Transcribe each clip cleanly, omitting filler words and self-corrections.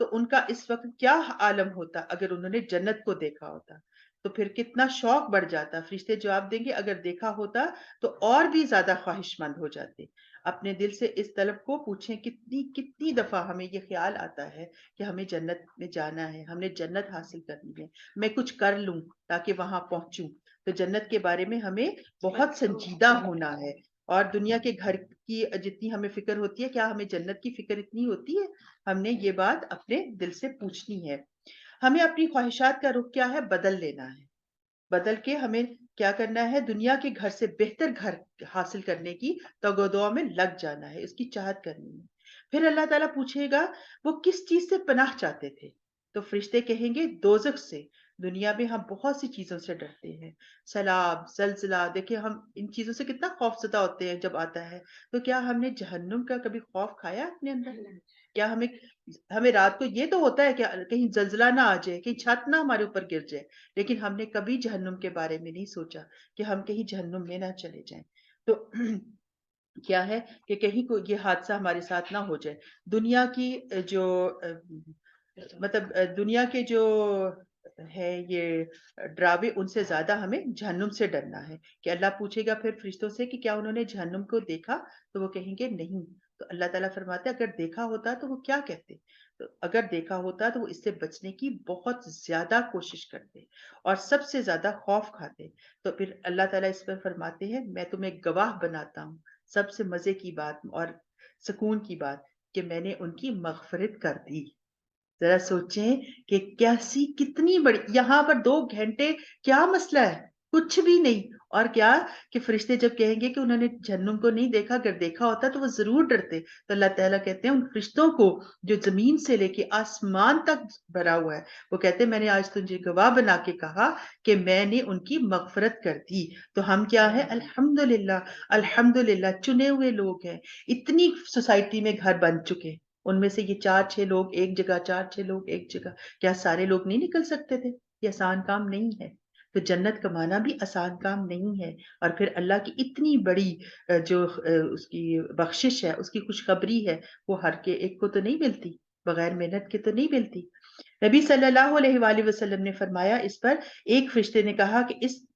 تو ان کا اس وقت کیا عالم ہوتا اگر انہوں نے جنت کو دیکھا ہوتا، تو پھر کتنا شوق بڑھ جاتا. فرشتے جواب دیں گے اگر دیکھا ہوتا تو اور بھی زیادہ خواہش مند ہو جاتے. اپنے دل سے اس طلب کو پوچھیں کتنی کتنی دفعہ ہمیں یہ خیال آتا ہے کہ ہمیں جنت میں جانا ہے، ہم نے جنت حاصل کرنی ہے، میں کچھ کر لوں تاکہ وہاں پہنچوں. تو جنت کے بارے میں ہمیں بہت سنجیدہ ہونا ہے. اور دنیا کے گھر کی جتنی ہمیں فکر ہوتی ہے، کیا ہمیں جنت کی فکر اتنی ہوتی ہے؟ ہم نے یہ بات اپنے دل سے پوچھنی ہے. ہمیں اپنی خواہشات کا رخ کیا ہے بدل لینا ہے. بدل کے ہمیں کیا کرنا ہے؟ دنیا کے گھر سے بہتر گھر حاصل کرنے کی تگودعا میں لگ جانا ہے، اس کی چاہت کرنی ہے. پھر اللہ تعالیٰ پوچھے گا وہ کس چیز سے پناہ چاہتے تھے؟ تو فرشتے کہیں گے دوزخ سے. دنیا میں ہم بہت سی چیزوں سے ڈرتے ہیں، سیلاب، زلزلہ، دیکھیں ہم ان چیزوں سے کتنا خوف زدہ ہوتے ہیں جب آتا ہے. تو کیا ہم نے جہنم کا کبھی خوف کھایا اپنے اندر؟ کیا ہمیں رات کو یہ تو ہوتا ہے کہ کہیں زلزلہ نہ آ جائے، کہیں چھت نہ ہمارے اوپر گر جائے، لیکن ہم نے کبھی جہنم کے بارے میں نہیں سوچا کہ ہم کہیں جہنم میں نہ چلے جائیں. تو کیا ہے کہ کہیں کو یہ حادثہ ہمارے ساتھ نہ ہو جائے. دنیا کی جو مطلب دنیا کے جو ہے یہ ڈراوے، ان سے زیادہ ہمیں جہنم سے ڈرنا ہے. کہ اللہ پوچھے گا پھر فرشتوں سے کہ کیا انہوں نے جہنم کو دیکھا؟ تو وہ کہیں گے نہیں. تو اللہ تعالیٰ فرماتے اگر دیکھا ہوتا تو وہ کیا کہتے؟ تو اگر دیکھا ہوتا تو وہ اس سے بچنے کی بہت زیادہ کوشش کرتے اور سب سے زیادہ خوف کھاتے. تو پھر اللہ تعالیٰ اس پر فرماتے ہیں میں تمہیں گواہ بناتا ہوں سب سے مزے کی بات اور سکون کی بات کہ میں نے ان کی مغفرت کر دی. ذرا سوچیں کہ کیسی کتنی بڑی، یہاں پر 2 گھنٹے کیا مسئلہ ہے؟ کچھ بھی نہیں. اور کیا کہ فرشتے جب کہیں گے کہ انہوں نے جہنم کو نہیں دیکھا، اگر دیکھا ہوتا تو وہ ضرور ڈرتے. تو اللہ تعالیٰ کہتے ہیں ان فرشتوں کو جو زمین سے لے کے آسمان تک بھرا ہوا ہے، وہ کہتے ہیں میں نے آج تجھے گواہ بنا کے کہا کہ میں نے ان کی مغفرت کر دی. تو ہم کیا ہے؟ الحمدللہ، الحمدللہ چنے ہوئے لوگ ہیں. اتنی سوسائٹی میں گھر بن چکے، ان میں سے یہ 4-6 لوگ ایک جگہ، 4-6 لوگ ایک جگہ، کیا سارے لوگ نہیں نکل سکتے تھے؟ یہ آسان کام نہیں ہے. تو جنت کمانا بھی آسان کام نہیں ہے. اور پھر اللہ کی اتنی بڑی جو اس کی بخشش ہے، اس کی خوشخبری ہے، وہ ہر کے ایک کو تو نہیں ملتی، بغیر محنت کے تو نہیں ملتی. نبی صلی اللہ علیہ وآلہ وسلم نے فرمایا اس پر ایک فرشتے نے کہا کہ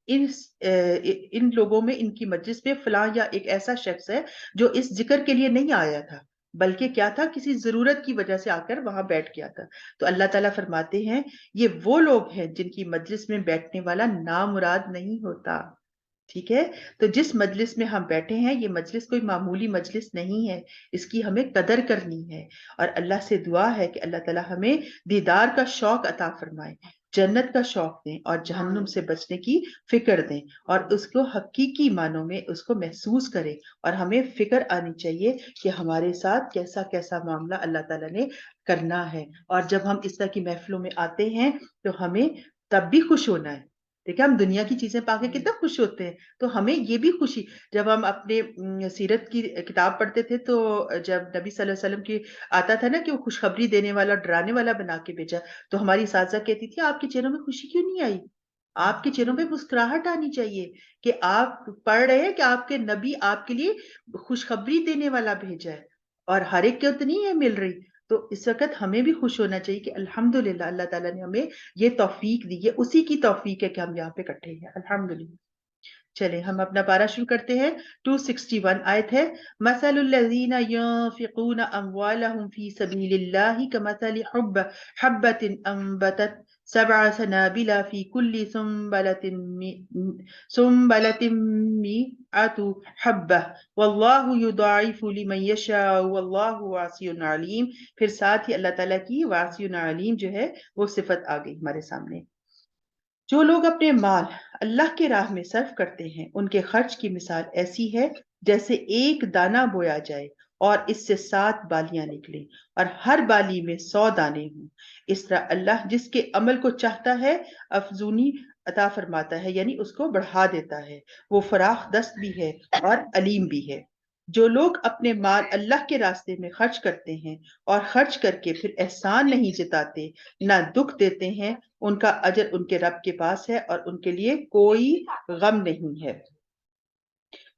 ان لوگوں میں، ان کی مجلس میں فلاں یا ایک ایسا شخص ہے جو اس ذکر کے لیے نہیں آیا تھا بلکہ کیا تھا، کسی ضرورت کی وجہ سے آ کر وہاں بیٹھ گیا تھا. تو اللہ تعالیٰ فرماتے ہیں یہ وہ لوگ ہیں جن کی مجلس میں بیٹھنے والا نامراد نہیں ہوتا. ٹھیک ہے؟ تو جس مجلس میں ہم بیٹھے ہیں یہ مجلس کوئی معمولی مجلس نہیں ہے، اس کی ہمیں قدر کرنی ہے. اور اللہ سے دعا ہے کہ اللہ تعالیٰ ہمیں دیدار کا شوق عطا فرمائے، جنت کا شوق دیں اور جہنم سے بچنے کی فکر دیں، اور اس کو حقیقی معنوں میں اس کو محسوس کریں. اور ہمیں فکر آنی چاہیے کہ ہمارے ساتھ کیسا کیسا معاملہ اللہ تعالیٰ نے کرنا ہے. اور جب ہم اس طرح کی محفلوں میں آتے ہیں تو ہمیں تب بھی خوش ہونا ہے. دیکھیں ہم دنیا کی چیزیں پا کے کتنا خوش ہوتے ہیں، تو ہمیں یہ بھی خوشی. جب ہم اپنے سیرت کی کتاب پڑھتے تھے تو جب نبی صلی اللہ علیہ وسلم کی آتا تھا نا کہ وہ خوشخبری دینے والا، ڈرانے والا بنا کے بھیجا، تو ہماری اساتذہ کہتی تھی آپ کے چہروں میں خوشی کیوں نہیں آئی؟ آپ کے چہروں پہ مسکراہٹ آنی چاہیے کہ آپ پڑھ رہے ہیں کہ آپ کے نبی آپ کے لیے خوشخبری دینے والا بھیجا ہے، اور ہر ایک کو تو نہیں ہے مل رہی. تو اس وقت ہمیں بھی خوش ہونا چاہیے کہ الحمدللہ اللہ تعالیٰ نے ہمیں یہ توفیق دی ہے، اسی کی توفیق ہے کہ ہم یہاں پہ اکٹھے ہیں. الحمدللہ. چلیں ہم اپنا پارا شروع کرتے ہیں. 261 آیت ہے مثل الذین ينفقون اموالهم فی سبیل اللہ کمثل حبة انبتت 7 سنابل فی کل سنبلة مئة حبة واللہ یضاعف لمن یشاء واللہ واسع علیم. پھر ساتھ ہی اللہ تعالیٰ کی واسع علیم جو ہے وہ صفت آ گئی ہمارے سامنے. جو لوگ اپنے مال اللہ کے راہ میں صرف کرتے ہیں ان کے خرچ کی مثال ایسی ہے جیسے ایک دانہ بویا جائے اور اس سے 7 بالیاں نکلیں اور ہر بالی میں 100 دانے ہوں. اس طرح اللہ جس کے عمل کو چاہتا ہے افزونی عطا فرماتا ہے، یعنی اس کو بڑھا دیتا ہے. وہ فراخ دست بھی ہے اور علیم بھی ہے. جو لوگ اپنے مال اللہ کے راستے میں خرچ کرتے ہیں اور خرچ کر کے پھر احسان نہیں جتاتے، نہ دکھ دیتے ہیں، ان کا اجر ان کے رب کے پاس ہے اور ان کے لیے کوئی غم نہیں ہے.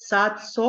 700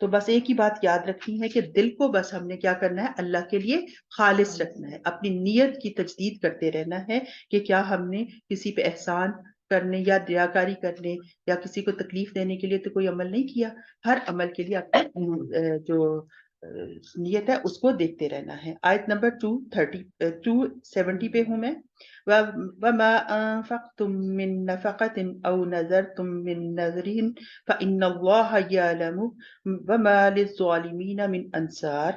تو بس ایک ہی بات یاد رکھنی ہے کہ دل کو بس ہم نے کیا کرنا ہے، اللہ کے لیے خالص رکھنا ہے، اپنی نیت کی تجدید کرتے رہنا ہے کہ کیا ہم نے کسی پہ احسان کرنے یا دیاکاری کرنے یا کسی کو تکلیف دینے کے لیے تو کوئی عمل نہیں کیا. ہر عمل کے لیے اپنی جو نیت ہے اس کو دیکھتے رہنا ہے. آیت نمبر 270 پہ ہوں میں. وَمَا أَنفَقْتُم مِّن نَفَقَةٍ أَوْ نَذَرْتُم مِّن نَذْرٍ فَإِنَّ اللَّهَ يَعْلَمُ وَمَا لِلظَّالِمِينَ مِنْ أَنصَارٍ.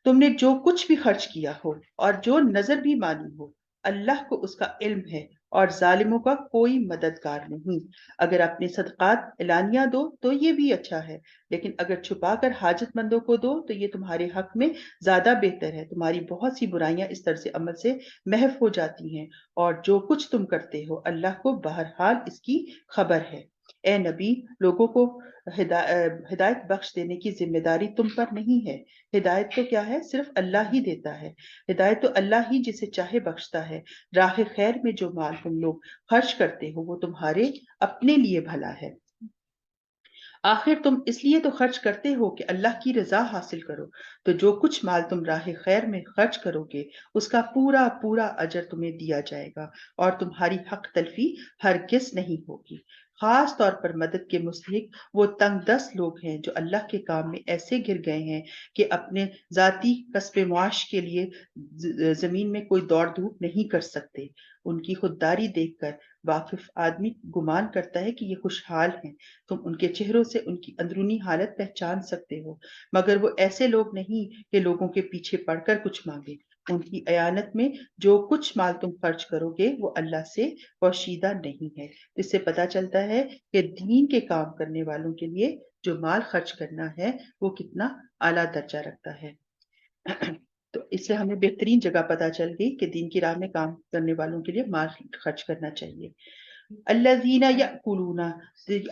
تم نے جو کچھ بھی خرچ کیا ہو اور جو نظر بھی مانی ہو، اللہ کو اس کا علم ہے اور ظالموں کا کوئی مددگار نہیں. اگر اپنے صدقات اعلانیہ دو تو یہ بھی اچھا ہے، لیکن اگر چھپا کر حاجت مندوں کو دو تو یہ تمہارے حق میں زیادہ بہتر ہے. تمہاری بہت سی برائیاں اس طرز عمل سے محو ہو جاتی ہیں، اور جو کچھ تم کرتے ہو اللہ کو بہرحال اس کی خبر ہے. اے نبی، لوگوں کو ہدایت بخش دینے کی ذمہ داری تم پر نہیں ہے. ہدایت تو کیا ہے، صرف اللہ ہی دیتا ہے. ہدایت تو اللہ ہی جسے چاہے بخشتا ہے. راہ خیر میں جو مال تم لوگ خرچ کرتے ہو وہ تمہارے اپنے لیے بھلا ہے. آخر تم اس لیے تو خرچ کرتے ہو کہ اللہ کی رضا حاصل کرو. تو جو کچھ مال تم راہ خیر میں خرچ کرو گے اس کا پورا پورا اجر تمہیں دیا جائے گا، اور تمہاری حق تلفی ہرگز نہیں ہوگی. خاص طور پر مدد کے مستحق وہ تنگ دست لوگ ہیں جو اللہ کے کام میں ایسے گر گئے ہیں کہ اپنے ذاتی کسب معاش کے لیے زمین میں کوئی دوڑ دھوپ نہیں کر سکتے. ان کی خودداری دیکھ کر واقف آدمی گمان کرتا ہے کہ یہ خوشحال ہیں. تم ان کے چہروں سے ان کی اندرونی حالت پہچان سکتے ہو، مگر وہ ایسے لوگ نہیں کہ لوگوں کے پیچھے پڑ کر کچھ مانگے. ان کی عیانت میں جو کچھ مال تم خرچ کرو گے وہ اللہ سے پوشیدہ نہیں ہے. اس سے پتہ چلتا ہے کہ دین کے کام کرنے والوں کے لیے جو مال خرچ کرنا ہے وہ کتنا اعلیٰ درجہ رکھتا ہے. تو اس سے ہمیں بہترین جگہ پتہ چل گئی کہ دین کی راہ میں کام کرنے والوں کے لیے مال خرچ کرنا چاہیے. الذین یأکلون،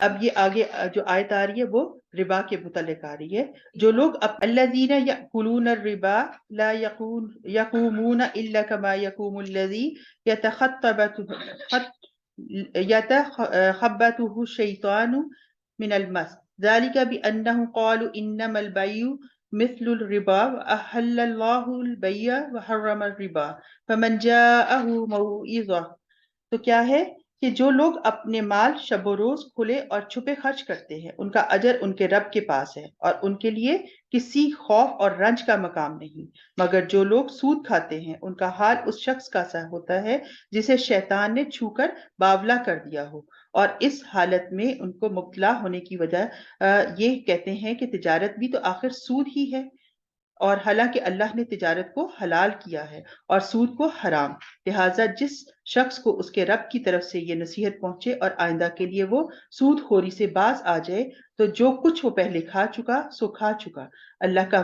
اب یہ آگے جو آیت آ رہی ہے وہ ربا کے متعلق آ رہی ہے. جو لوگ الذین یأکلون الربا لا یقومون الا کما یقوم الذی یتخبطه الشیطان من المس، ذلك بأنهم قالوا انما البيع مثل الربا وأحل الله البيع وحرم الربا فمن جاءه موعظة. تو کیا ہے کہ جو لوگ اپنے مال شب و روز کھلے اور چھپے خرچ کرتے ہیں ان کا اجر ان کے رب کے پاس ہے، اور ان کے لیے کسی خوف اور رنج کا مقام نہیں. مگر جو لوگ سود کھاتے ہیں ان کا حال اس شخص کا سا ہوتا ہے جسے شیطان نے چھو کر باولا کر دیا ہو، اور اس حالت میں ان کو مبتلا ہونے کی وجہ یہ کہتے ہیں کہ تجارت بھی تو آخر سود ہی ہے، اور حالانکہ اللہ نے تجارت کو حلال کیا ہے اور سود کو حرام. لہٰذا جس شخص کو اس کے رب کی طرف سے یہ نصیحت پہنچے اور آئندہ کے لیے وہ سود خوری سے باز آ جائے تو جو کچھ وہ پہلے کھا چکا سو کھا چکا. اللہ کا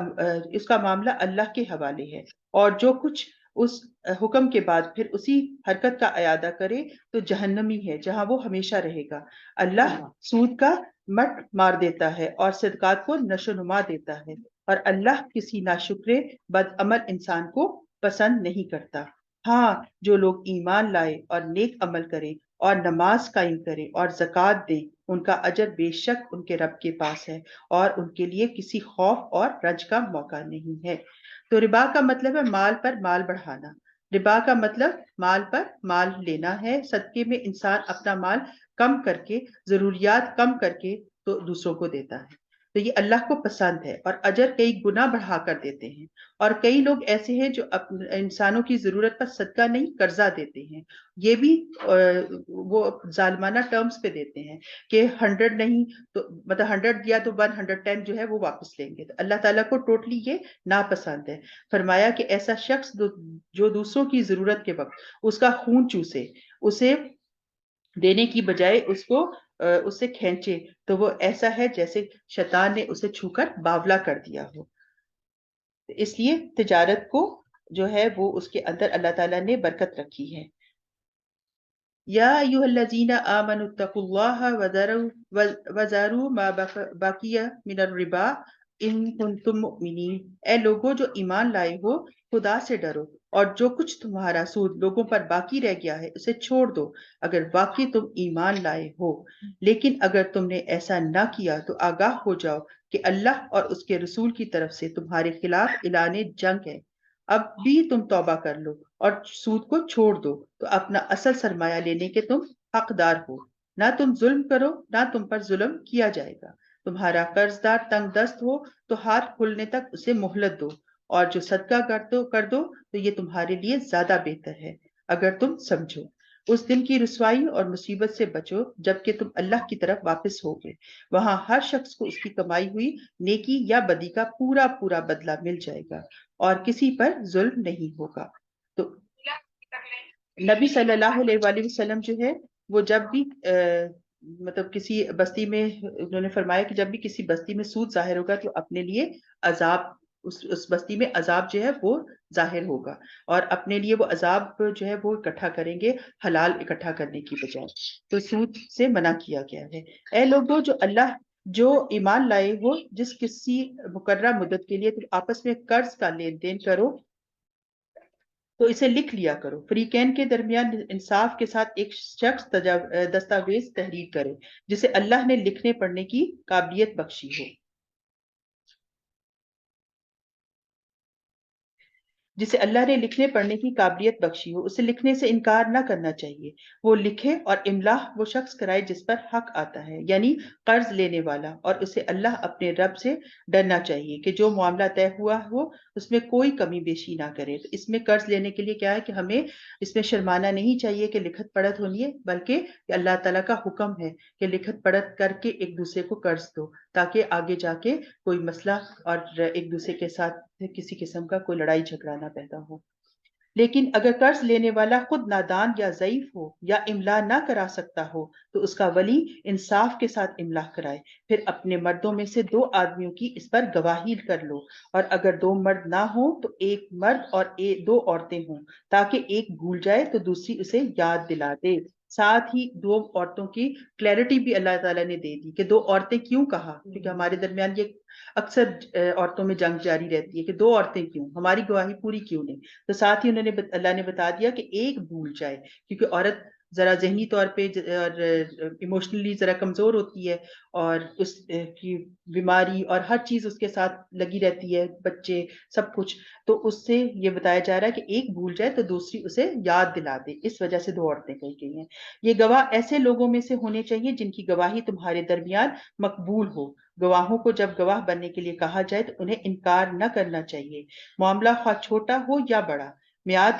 اس کا معاملہ اللہ کے حوالے ہے، اور جو کچھ اس حکم کے بعد پھر اسی حرکت کا اعادہ کرے تو جہنمی ہے جہاں وہ ہمیشہ رہے گا. اللہ سود کا مٹ مار دیتا ہے اور صدقات کو نشو نما دیتا ہے، اور اللہ کسی ناشکرے بد عمل انسان کو پسند نہیں کرتا. ہاں، جو لوگ ایمان لائے اور نیک عمل کرے اور نماز قائم کرے اور زکوٰۃ دے ان کا اجر بے شک ان کے رب کے پاس ہے، اور ان کے لیے کسی خوف اور رنج کا موقع نہیں ہے. تو ربا کا مطلب ہے مال پر مال بڑھانا. ربا کا مطلب مال پر مال لینا ہے. صدقے میں انسان اپنا مال کم کر کے، ضروریات کم کر کے تو دوسروں کو دیتا ہے. تو یہ اللہ کو پسند ہے اور اجر کئی گنا بڑھا کر دیتے ہیں. اور کئی لوگ ایسے ہیں جو انسانوں کی ضرورت پر صدقہ نہیں قرضہ دیتے ہیں. یہ بھی وہ ظالمانہ ٹرمز پہ دیتے ہیں کہ 100 نہیں تو مطلب 100 دیا تو 110 جو ہے وہ واپس لیں گے. تو اللہ تعالیٰ کو ٹوٹلی یہ ناپسند ہے. فرمایا کہ ایسا شخص جو دوسروں کی ضرورت کے وقت اس کا خون چوسے، اسے دینے کی بجائے اس سے کھینچے، تو وہ ایسا ہے جیسے شیطان نے اسے چھو کر باولا کر دیا ہو. اس لیے تجارت کو جو ہے وہ اس کے اندر اللہ تعالیٰ نے برکت رکھی ہے. یا ایھا الذین آمنوا اتقوا اللہ وذروا ما بقی من الربا ان کنتم مؤمنین. اے لوگوں جو ایمان لائے ہو، خدا سے ڈرو اور جو کچھ تمہارا سود لوگوں پر باقی رہ گیا ہے اسے چھوڑ دو اگر واقعی تم ایمان لائے ہو، لیکن اگر تم نے ایسا نہ کیا تو آگاہ ہو جاؤ کہ اللہ اور اس کے رسول کی طرف سے تمہارے خلاف اعلان جنگ ہے۔ اب بھی تم توبہ کر لو اور سود کو چھوڑ دو تو اپنا اصل سرمایہ لینے کے تم حقدار ہو، نہ تم ظلم کرو نہ تم پر ظلم کیا جائے گا۔ تمہارا قرض دار تنگ دست ہو تو ہاتھ کھلنے تک اسے مہلت دو، اور جو صدقہ کر دو تو یہ تمہارے لیے زیادہ بہتر ہے اگر تم سمجھو۔ اس دن کی رسوائی اور مصیبت سے بچو جبکہ تم اللہ کی طرف واپس ہوگے، وہاں ہر شخص کو اس کی کمائی ہوئی نیکی یا بدی کا پورا پورا بدلہ مل جائے گا اور کسی پر ظلم نہیں ہوگا۔ تو نبی صلی اللہ علیہ وآلہ وسلم جو ہے وہ جب بھی مطلب کسی بستی میں انہوں نے فرمایا کہ جب بھی کسی بستی میں سود ظاہر ہوگا تو اپنے لیے عذاب، اس بستی میں عذاب جو ہے وہ ظاہر ہوگا، اور اپنے لیے وہ عذاب جو ہے وہ اکٹھا کریں گے حلال اکٹھا کرنے کی بجائے۔ تو سود سے منع کیا گیا ہے۔ اے لوگوں جو ایمان لائے ہو، جس کسی مقررہ مدت کے لیے تم آپس میں قرض کا لین دین کرو تو اسے لکھ لیا کرو۔ فریقین کے درمیان انصاف کے ساتھ ایک شخص دستاویز تحریر کرے جسے اللہ نے لکھنے پڑھنے کی قابلیت بخشی ہو، جسے اللہ نے لکھنے پڑھنے کی قابلیت بخشی ہو، اسے لکھنے سے انکار نہ کرنا چاہیے۔ وہ لکھے اور املا وہ شخص کرائے جس پر حق آتا ہے، یعنی قرض لینے والا، اور اسے اللہ اپنے رب سے ڈرنا چاہیے کہ جو معاملہ طے ہوا ہو اس میں کوئی کمی بیشی نہ کرے۔ تو اس میں قرض لینے کے لیے کیا ہے کہ ہمیں اس میں شرمانا نہیں چاہیے کہ لکھت پڑھت ہونی ہے، بلکہ یہ اللہ تعالیٰ کا حکم ہے کہ لکھت پڑھت کر کے ایک دوسرے کو قرض دو تاکہ آگے جا کے کوئی مسئلہ اور ایک دوسرے کے ساتھ کسی قسم کا کوئی لڑائی جھگڑا نہ پیدا ہو۔ لیکن اگر قرض لینے والا خود نادان یا ضعیف ہو یا املا نہ کرا سکتا ہو تو اس کا ولی انصاف کے ساتھ املا کرائے، پھر اپنے مردوں میں سے دو آدمیوں کی اس پر گواہی کر لو، اور اگر دو مرد نہ ہوں تو ایک مرد اور دو عورتیں ہوں، تاکہ ایک بھول جائے تو دوسری اسے یاد دلا دے۔ ساتھ ہی دو عورتوں کی کلیئرٹی بھی اللہ تعالیٰ نے دے دی کہ دو عورتیں کیوں کہا، کیونکہ ہمارے درمیان یہ اکثر عورتوں میں جنگ جاری رہتی ہے کہ دو عورتیں کیوں، ہماری گواہی پوری کیوں نہیں۔ تو ساتھ ہی اللہ نے بتا دیا کہ ایک بھول جائے، کیونکہ عورت ذرا ذہنی طور پہ اور ایموشنلی ذرا کمزور ہوتی ہے، اور اس کی بیماری اور ہر چیز اس کے ساتھ لگی رہتی ہے، بچے سب کچھ، تو اس سے یہ بتایا جا رہا ہے کہ ایک بھول جائے تو دوسری اسے یاد دلا دے، اس وجہ سے دو عورتیں کہی گئی ہیں۔ یہ گواہ ایسے لوگوں میں سے ہونے چاہیے جن کی گواہی تمہارے درمیان مقبول ہو۔ گواہوں کو جب گواہ بننے کے لیے کہا جائے تو انہیں انکار نہ کرنا چاہیے، معاملہ خواہ چھوٹا ہو یا بڑا۔ میعاد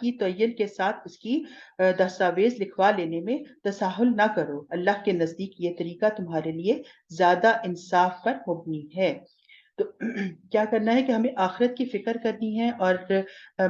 کی تعین کے ساتھ اس کی دستاویز لکھوا لینے میں تساہل نہ کرو، اللہ کے نزدیک یہ طریقہ تمہارے لیے زیادہ انصاف پر مبنی ہے۔ تو کیا کرنا ہے کہ ہمیں آخرت کی فکر کرنی ہے، اور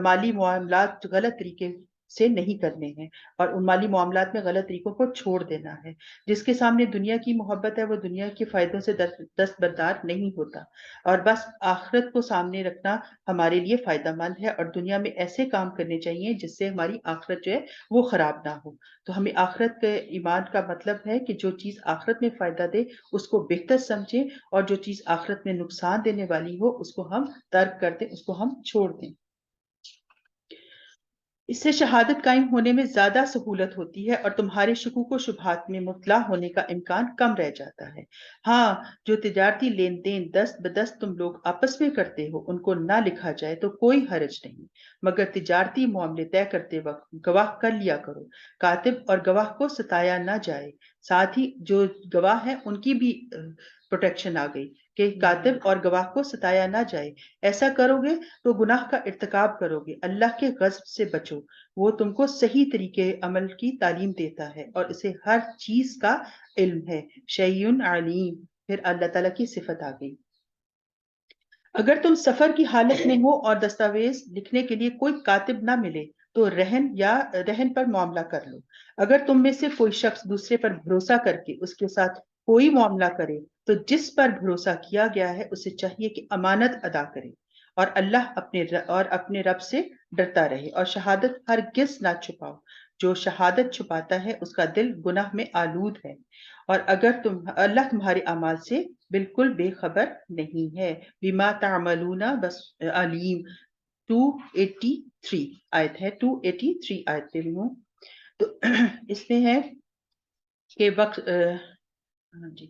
مالی معاملات غلط طریقے سے نہیں کرنے ہیں، اور ان مالی معاملات میں غلط طریقوں کو چھوڑ دینا ہے۔ جس کے سامنے دنیا کی محبت ہے وہ دنیا کے فائدوں سے دستبردار نہیں ہوتا، اور بس آخرت کو سامنے رکھنا ہمارے لیے فائدہ مند ہے، اور دنیا میں ایسے کام کرنے چاہیے جس سے ہماری آخرت جو ہے وہ خراب نہ ہو۔ تو ہمیں آخرت کے ایمان کا مطلب ہے کہ جو چیز آخرت میں فائدہ دے اس کو بہتر سمجھیں، اور جو چیز آخرت میں نقصان دینے والی ہو اس کو ہم ترک کر دیں، اس کو ہم چھوڑ دیں۔ اس سے شہادت قائم ہونے میں زیادہ سہولت ہوتی ہے، اور تمہارے شکوک و شبہات میں مبتلا ہونے کا امکان کم رہ جاتا ہے۔ ہاں، جو تجارتی لین دین دست بدست تم لوگ آپس میں کرتے ہو ان کو نہ لکھا جائے تو کوئی حرج نہیں، مگر تجارتی معاملے طے کرتے وقت گواہ کر لیا کرو، کاتب اور گواہ کو ستایا نہ جائے۔ ساتھ ہی جو گواہ ہیں ان کی بھی پروٹیکشن آ گئی کہ کاتب اور گواہ کو ستایا نہ جائے۔ ایسا کرو گے تو گناہ کا ارتکاب کرو گے، اللہ کے غضب سے بچو۔ وہ تم کو صحیح طریقے عمل کی تعلیم دیتا ہے اور اسے ہر چیز کا علم ہے، شیء علیم۔ پھر اللہ تعالیٰ کی صفت آ گئی۔ اگر تم سفر کی حالت میں ہو اور دستاویز لکھنے کے لیے کوئی کاتب نہ ملے تو رہن پر معاملہ کر لو۔ اگر تم میں سے کوئی شخص دوسرے پر بھروسہ کر کے اس کے ساتھ کوئی معاملہ کرے تو جس پر بھروسہ کیا گیا ہے اسے چاہیے کہ امانت ادا کرے، اور اپنے رب سے ڈرتا رہے، اور شہادت ہرگز نہ چھپاؤ۔ جو شہادت چھپاتا ہے اس کا دل گناہ میں آلود ہے، اور اگر اللہ تمہارے اعمال سے بالکل بے خبر نہیں ہے، بما تعملون بس علیم۔ 283 آیت ہے, 283 آیت پہ بھی ہوں. تو اس میں ہے کہ وقت جی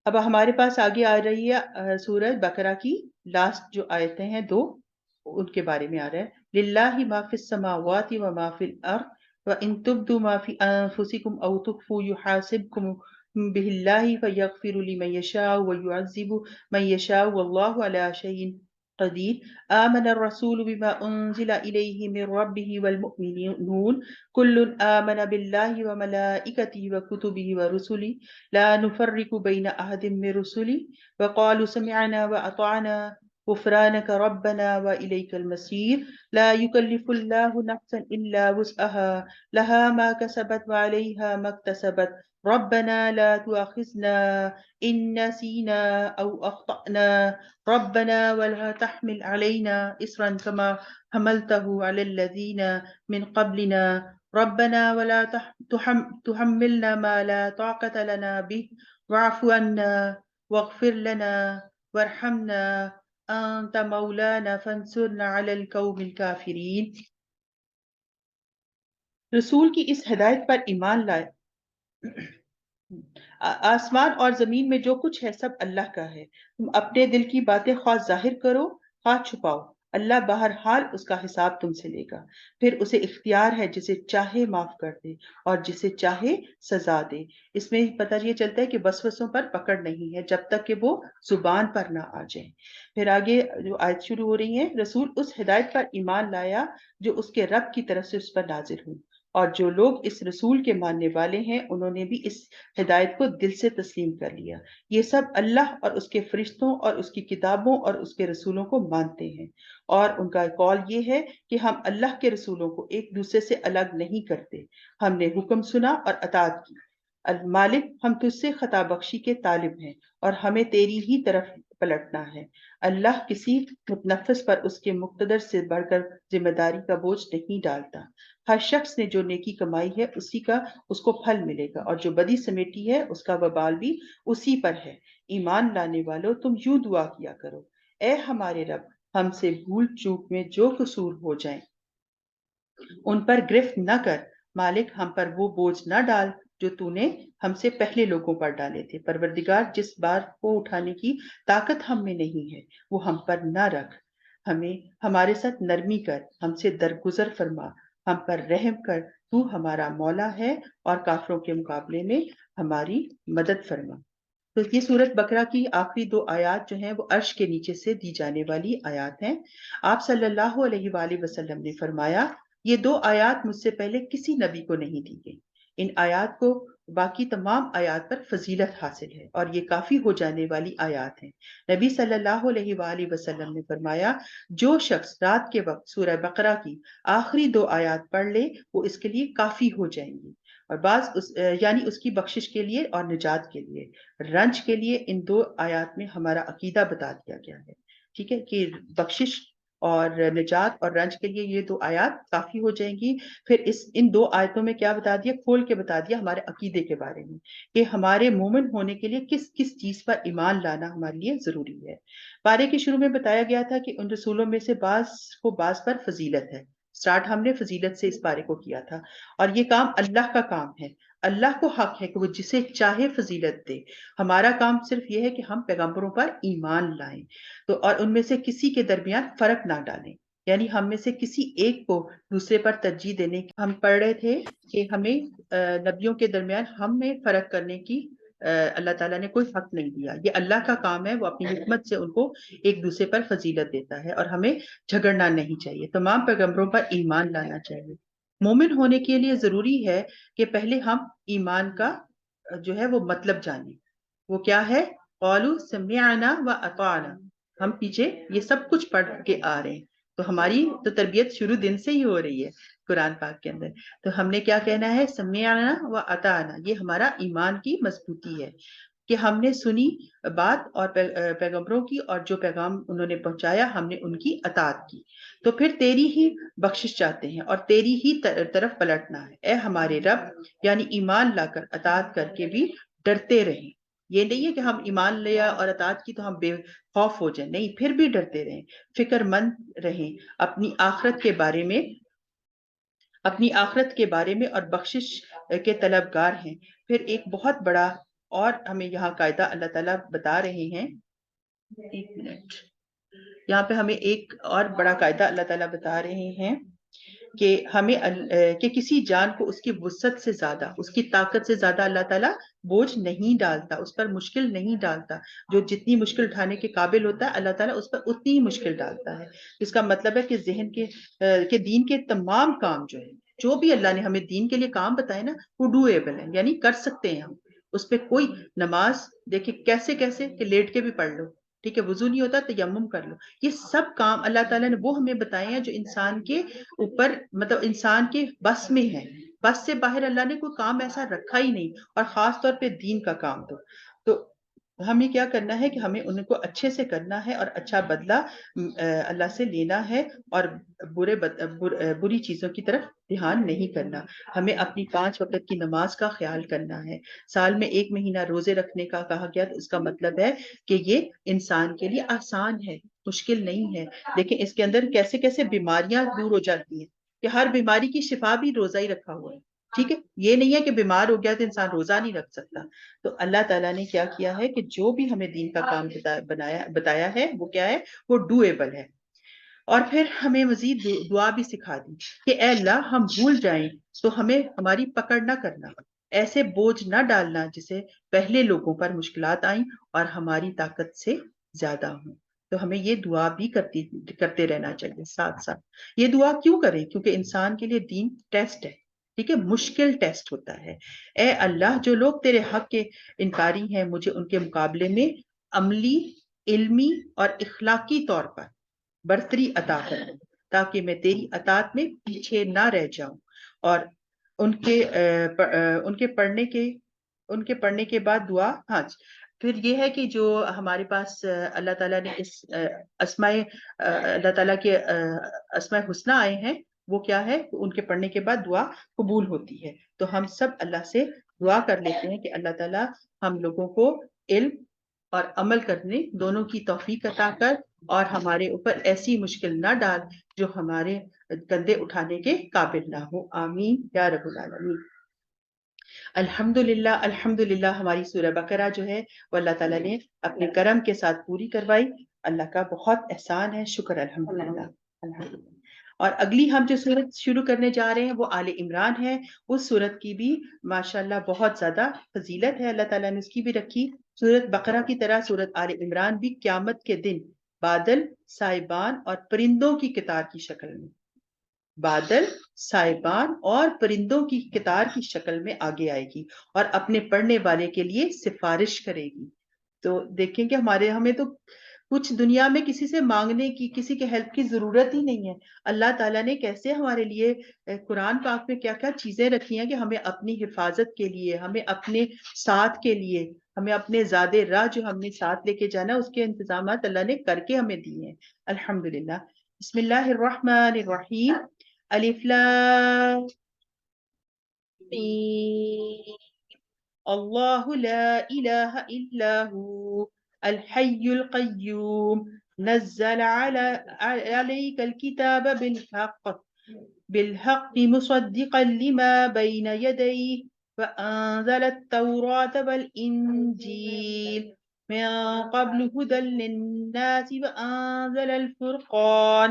اب ہمارے پاس آگے آ رہی ہے سورہ بقرہ کی لاسٹ جو آیتیں ہیں 2, ان کے بارے میں آ رہا ہے للہ ما فی السماوات و ما فی الارض وان تبدوا ما فی انفسکم او تخفوا یحاسبکم به اللہ فیغفر لمن یشاء ویعذب من یشاء واللہ علی شیء قدیر آمن الرسول بما انزل الیہ من ربہ والمؤمنون کل آمن باللہ وملائکتہ وکتبہ ورسلہ لا نفرق بین احد من رسلہ وقالوا سمعنا واطعنا غفرانك ربنا وإليك المصير لا يكلف الله نفسا إلا وسعها لها ما كسبت وعليها ما اكتسبت ربنا لا تؤاخذنا إن نسينا أو أخطأنا ربنا ولا تحمل علينا إصرا كما حملته على الذين من قبلنا ربنا ولا تحملنا ما لا طاقة لنا به واعف عنا واغفر لنا وارحمنا انت مولانا فانصرنا علی القوم الکافرین. رسول کی اس ہدایت پر ایمان لائے. آسمان اور زمین میں جو کچھ ہے سب اللہ کا ہے. تم اپنے دل کی باتیں خواہ ظاہر کرو خواہ چھپاؤ, اللہ بہرحال اس کا حساب تم سے لے گا. پھر اسے اختیار ہے جسے چاہے معاف کر دے اور جسے چاہے سزا دے. اس میں پتہ یہ چلتا ہے کہ وسوسوں پر پکڑ نہیں ہے جب تک کہ وہ زبان پر نہ آ جائیں. پھر آگے جو آیت شروع ہو رہی ہیں, رسول اس ہدایت پر ایمان لایا جو اس کے رب کی طرف سے اس پر نازل ہوئی, اور جو لوگ اس رسول کے ماننے والے ہیں انہوں نے بھی اس ہدایت کو دل سے تسلیم کر لیا. یہ سب اللہ اور اس کے فرشتوں اور اس کی کتابوں اور اس کے رسولوں کو مانتے ہیں, اور ان کا قول یہ ہے کہ ہم اللہ کے رسولوں کو ایک دوسرے سے الگ نہیں کرتے. ہم نے حکم سنا اور اطاعت کی. المالک ہم تجھ سے خطا بخشی کے طالب ہیں اور ہمیں تیری ہی طرف پلٹنا ہے. اللہ کسی متنفس پر اس کے مقتدر سے بڑھ کر ذمہ داری کا بوجھ نہیں ڈالتا. ہر شخص نے جو نیکی کمائی ہے اسی کا اس کو پھل ملے گا, اور جو بدی سمیٹی ہے اس کا وبال بھی اسی پر ہے. ایمان لانے والوں تم یوں دعا کیا کرو, اے ہمارے رب ہم سے بھول چوک میں جو قصور ہو جائیں ان پر گرفت نہ کر. مالک ہم پر وہ بوجھ نہ ڈال جو تو نے ہم سے پہلے لوگوں پر ڈالے تھے. پروردگار جس بار کو اٹھانے کی طاقت ہم میں نہیں ہے وہ ہم پر نہ رکھ. ہمیں ہمارے ساتھ نرمی کر, ہم سے درگزر فرما, ہم پر رحم کر, تو ہمارا مولا ہے اور کافروں کے مقابلے میں ہماری مدد فرما. تو یہ سورت بقرہ کی آخری 2 آیات جو ہیں وہ عرش کے نیچے سے دی جانے والی آیات ہیں. آپ صلی اللہ علیہ وآلہ وسلم نے فرمایا یہ 2 آیات مجھ سے پہلے کسی نبی کو نہیں دی گئی. ان آیات کو باقی تمام آیات پر فضیلت حاصل ہے اور یہ کافی ہو جانے والی آیات ہیں. نبی صلی اللہ علیہ وآلہ وسلم نے فرمایا جو شخص رات کے وقت سورہ بقرہ کی آخری 2 آیات پڑھ لے وہ اس کے لیے کافی ہو جائیں گی, اور یعنی اس کی بخشش کے لیے اور نجات کے لیے. رنج کے لیے ان 2 آیات میں ہمارا عقیدہ بتا دیا گیا ہے, ٹھیک ہے, کہ بخشش اور نجات اور رنج کے لیے یہ 2 آیات کافی ہو جائیں گی. پھر ان 2 آیتوں میں کیا بتا دیا, کھول کے بتا دیا ہمارے عقیدے کے بارے میں کہ ہمارے مومن ہونے کے لیے کس کس چیز پر ایمان لانا ہمارے لیے ضروری ہے. پارے کے شروع میں بتایا گیا تھا کہ ان رسولوں میں سے بعض پر فضیلت ہے. سٹارٹ ہم نے فضیلت سے اس پارے کو کیا تھا, اور یہ کام اللہ کا کام ہے. اللہ کو حق ہے کہ وہ جسے چاہے فضیلت دے. ہمارا کام صرف یہ ہے کہ ہم پیغمبروں پر ایمان لائیں, تو اور ان میں سے کسی کے درمیان فرق نہ ڈالیں, یعنی ہم میں سے کسی ایک کو دوسرے پر ترجیح دینے کی. ہم پڑھ رہے تھے کہ ہمیں نبیوں کے درمیان ہم میں فرق کرنے کی اللہ تعالیٰ نے کوئی حق نہیں دیا. یہ اللہ کا کام ہے, وہ اپنی حکمت سے ان کو ایک دوسرے پر فضیلت دیتا ہے, اور ہمیں جھگڑنا نہیں چاہیے. تمام پیغمبروں پر ایمان لانا چاہیے. مومن ہونے کے لیے ضروری ہے کہ پہلے ہم ایمان کا جو ہے وہ مطلب جانیں. وہ کیا ہے, قالوا سمعنا واطعنا, ہم پیچھے یہ سب کچھ پڑھ کے آ رہے ہیں, تو ہماری تو تربیت شروع دن سے ہی ہو رہی ہے قرآن پاک کے اندر. تو ہم نے کیا کہنا ہے, سمعنا واطعنا, یہ ہمارا ایمان کی مضبوطی ہے کہ ہم نے سنی بات اور پیغمبروں کی, اور جو پیغام انہوں نے پہنچایا ہم نے ان کی اطاعت کی. تو پھر تیری ہی بخشش چاہتے ہیں اور تیری ہی طرف پلٹنا ہے. اے ہمارے رب, یعنی ایمان لا کر اطاعت کر کے بھی ڈرتے رہیں. یہ نہیں ہے کہ ہم ایمان لیا اور اطاعت کی تو ہم بے خوف ہو جائیں، نہیں، پھر بھی ڈرتے رہیں، فکر مند رہیں، اپنی آخرت کے بارے میں، اپنی آخرت کے بارے میں، اور بخشش کے طلبگار ہیں۔ پھر ایک بہت بڑا اور ہمیں یہاں قاعدہ اللہ تعالیٰ بتا رہے ہیں، ایک منٹ، یہاں پہ ہمیں ایک اور بڑا قاعدہ اللہ تعالیٰ بتا رہے ہیں کہ ہمیں کہ کسی جان کو اس کی وسعت سے زیادہ، اس کی طاقت سے زیادہ اللہ تعالیٰ بوجھ نہیں ڈالتا، اس پر مشکل نہیں ڈالتا۔ جو جتنی مشکل اٹھانے کے قابل ہوتا ہے اللہ تعالیٰ اس پر اتنی ہی مشکل ڈالتا ہے۔ اس کا مطلب ہے کہ ذہن کے دین کے تمام کام جو ہے، جو بھی اللہ نے ہمیں دین کے لیے کام بتائے نا، وہ ڈویبل ہے، یعنی کر سکتے ہیں ہم اس پہ۔ کوئی نماز دیکھیں کیسے کیسے کہ لیٹ کے بھی پڑھ لو، ٹھیک ہے، وضو نہیں ہوتا تیمم کر لو، یہ سب کام اللہ تعالیٰ نے وہ ہمیں بتائے ہیں جو انسان کے اوپر، مطلب انسان کے بس میں ہے۔ بس سے باہر اللہ نے کوئی کام ایسا رکھا ہی نہیں، اور خاص طور پہ دین کا کام۔ تو ہمیں کیا کرنا ہے کہ ہمیں ان کو اچھے سے کرنا ہے اور اچھا بدلہ اللہ سے لینا ہے، اور بری چیزوں کی طرف دھیان نہیں کرنا۔ ہمیں اپنی 5 وقت کی نماز کا خیال کرنا ہے۔ سال میں 1 مہینہ روزے رکھنے کا کہا گیا، تو اس کا مطلب ہے کہ یہ انسان کے لیے آسان ہے، مشکل نہیں ہے۔ لیکن اس کے اندر کیسے کیسے بیماریاں دور ہو جاتی ہیں، کہ ہر بیماری کی شفا بھی روزہ ہی رکھا ہوا ہے، ٹھیک ہے، یہ نہیں ہے کہ بیمار ہو گیا تو انسان روزہ نہیں رکھ سکتا۔ تو اللہ تعالیٰ نے کیا کیا ہے کہ جو بھی ہمیں دین کا کام بتایا ہے وہ کیا ہے، وہ ڈویبل ہے۔ اور پھر ہمیں مزید دعا بھی سکھا دی کہ اے اللہ، ہم بھول جائیں تو ہمیں ہماری پکڑ نہ کرنا، ایسے بوجھ نہ ڈالنا جسے پہلے لوگوں پر مشکلات آئیں اور ہماری طاقت سے زیادہ ہوں۔ تو ہمیں یہ دعا بھی کرتے رہنا چاہیے ساتھ ساتھ۔ یہ دعا کیوں کریں؟ کیونکہ انسان کے لیے دین ٹیسٹ ہے، ٹھیک ہے، مشکل ٹیسٹ ہوتا ہے۔ اے اللہ، جو لوگ تیرے حق کے انکاری ہیں، مجھے ان کے مقابلے میں عملی، علمی اور اخلاقی طور پر برتری عطا کر، تاکہ میں تیری اطاعت میں پیچھے نہ رہ جاؤں۔ اور ان کے پڑھنے کے بعد دعا، ہاں، پھر یہ ہے کہ جو ہمارے پاس اللہ تعالیٰ نے اس اللہ تعالیٰ کے اسماء حسنی آئے ہیں، وہ کیا ہے، ان کے پڑھنے کے بعد دعا قبول ہوتی ہے۔ تو ہم سب اللہ سے دعا کر لیتے ہیں کہ اللہ تعالیٰ ہم لوگوں کو علم اور عمل کرنے دونوں کی توفیق عطا کر، اور ہمارے اوپر ایسی مشکل نہ ڈال جو ہمارے کندھے اٹھانے کے قابل نہ ہو۔ آمین یا رب العالمین۔ الحمدللہ، الحمدللہ، ہماری سورہ بقرہ جو ہے وہ اللہ تعالیٰ نے اپنے کرم کے ساتھ پوری کروائی۔ اللہ کا بہت احسان ہے، شکر الحمدللہ، الحمدللہ۔ اور اگلی ہم جو سورت شروع کرنے جا رہے ہیں وہ آل عمران ہے۔ اس سورت کی بھی ماشاءاللہ بہت زیادہ فضیلت ہے، اللہ تعالیٰ نے اس کی بھی رکھی۔ سورت بقرہ کی طرح سورت آل عمران بھی قیامت کے دن بادل، سائبان اور پرندوں کی قطار کی شکل میں، بادل، سائبان اور پرندوں کی قطار کی شکل میں آگے آئے گی، اور اپنے پڑھنے والے کے لیے سفارش کرے گی۔ تو دیکھیں کہ ہمیں تو کچھ دنیا میں کسی سے مانگنے کی، کسی کے ہیلپ کی ضرورت ہی نہیں ہے۔ اللہ تعالیٰ نے کیسے ہمارے لیے قرآن پاک میں کیا کیا چیزیں رکھی ہیں کہ ہمیں اپنی حفاظت کے لیے، ہمیں اپنے ساتھ کے لیے، ہمیں اپنے زاد راہ جو ہم نے ساتھ لے کے جانا، اس کے انتظامات اللہ نے کر کے ہمیں دیے ہیں، الحمدللہ۔ بسم اللہ الرحمن الرحیم، الف لام میم، اللہ لا الہ الا هو الحی القیوم نزل علیک الكتاب بالحق مصدقا لما بین یدیہ وأنزل التوراة والإنجیل من قبل هدى للناس وأنزل الفرقان۔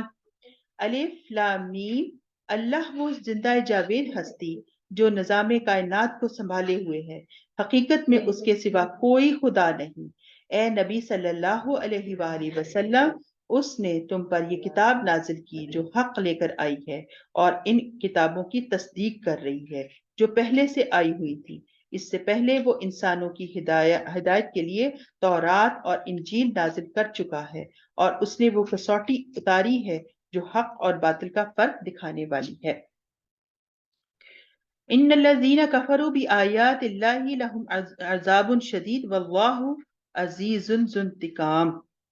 الف لام میم، اللہ وہ زندہ جاوید ہستی جو نظام کائنات کو سنبھالے ہوئے ہے، حقیقت میں اس کے سوا کوئی خدا نہیں۔ اے نبی صلی اللہ علیہ وآلہ وسلم، اس نے تم پر یہ کتاب نازل کی جو حق لے کر آئی ہے، اور ان کتابوں کی تصدیق کر رہی ہے جو پہلے سے آئی ہوئی تھی۔ اس سے پہلے وہ انسانوں کی ہدایت کے لیے تورات اور انجیل نازل کر چکا ہے، اور اس نے وہ کسوٹی اتاری ہے جو حق اور باطل کا فرق دکھانے والی ہے۔ ان الذین کفروا بآیات اللہ لہم عذاب شدید واللہ عزیز ذو انتقام۔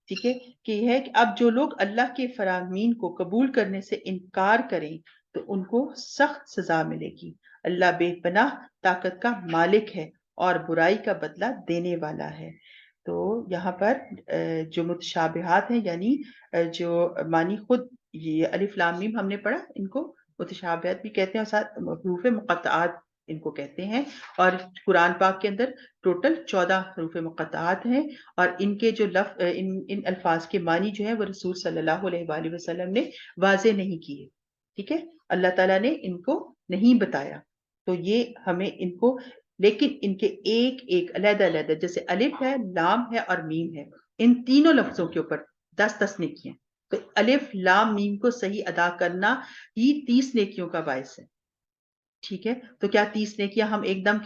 ٹھیک ہے، کہ یہ ہے کہ اب جو لوگ اللہ کے فرامین کو قبول کرنے سے انکار کریں تو ان کو سخت سزا ملے گی۔ اللہ بے پناہ طاقت کا مالک ہے اور برائی کا بدلہ دینے والا ہے. تو یہاں پر جو متشابہات ہیں یعنی جو معنی خود یہ الف لام میم ہم نے پڑھا، ان کو متشابہات بھی کہتے ہیں اور ساتھ حروف مقطعات ان کو کہتے ہیں. اور قرآن پاک کے اندر ٹوٹل 14 حروف مقطعات ہیں اور ان کے جو لفظ ان الفاظ کے معنی جو ہے وہ رسول صلی اللہ علیہ وآلہ وسلم نے واضح نہیں کیے. ٹھیک ہے، اللہ تعالیٰ نے ان کو نہیں بتایا. تو یہ ہمیں ان کو، لیکن ان کے ایک ایک علیحدہ علیحدہ، جیسے الف ہے، لام ہے اور میم ہے، ان تینوں لفظوں کے اوپر 10 نیکیاں. تو الف لام میم کو صحیح ادا کرنا ہی 30 نیکیوں کا باعث ہے. ٹھیک ہے، تو کیا 30 نیکیاں ہم ایک دم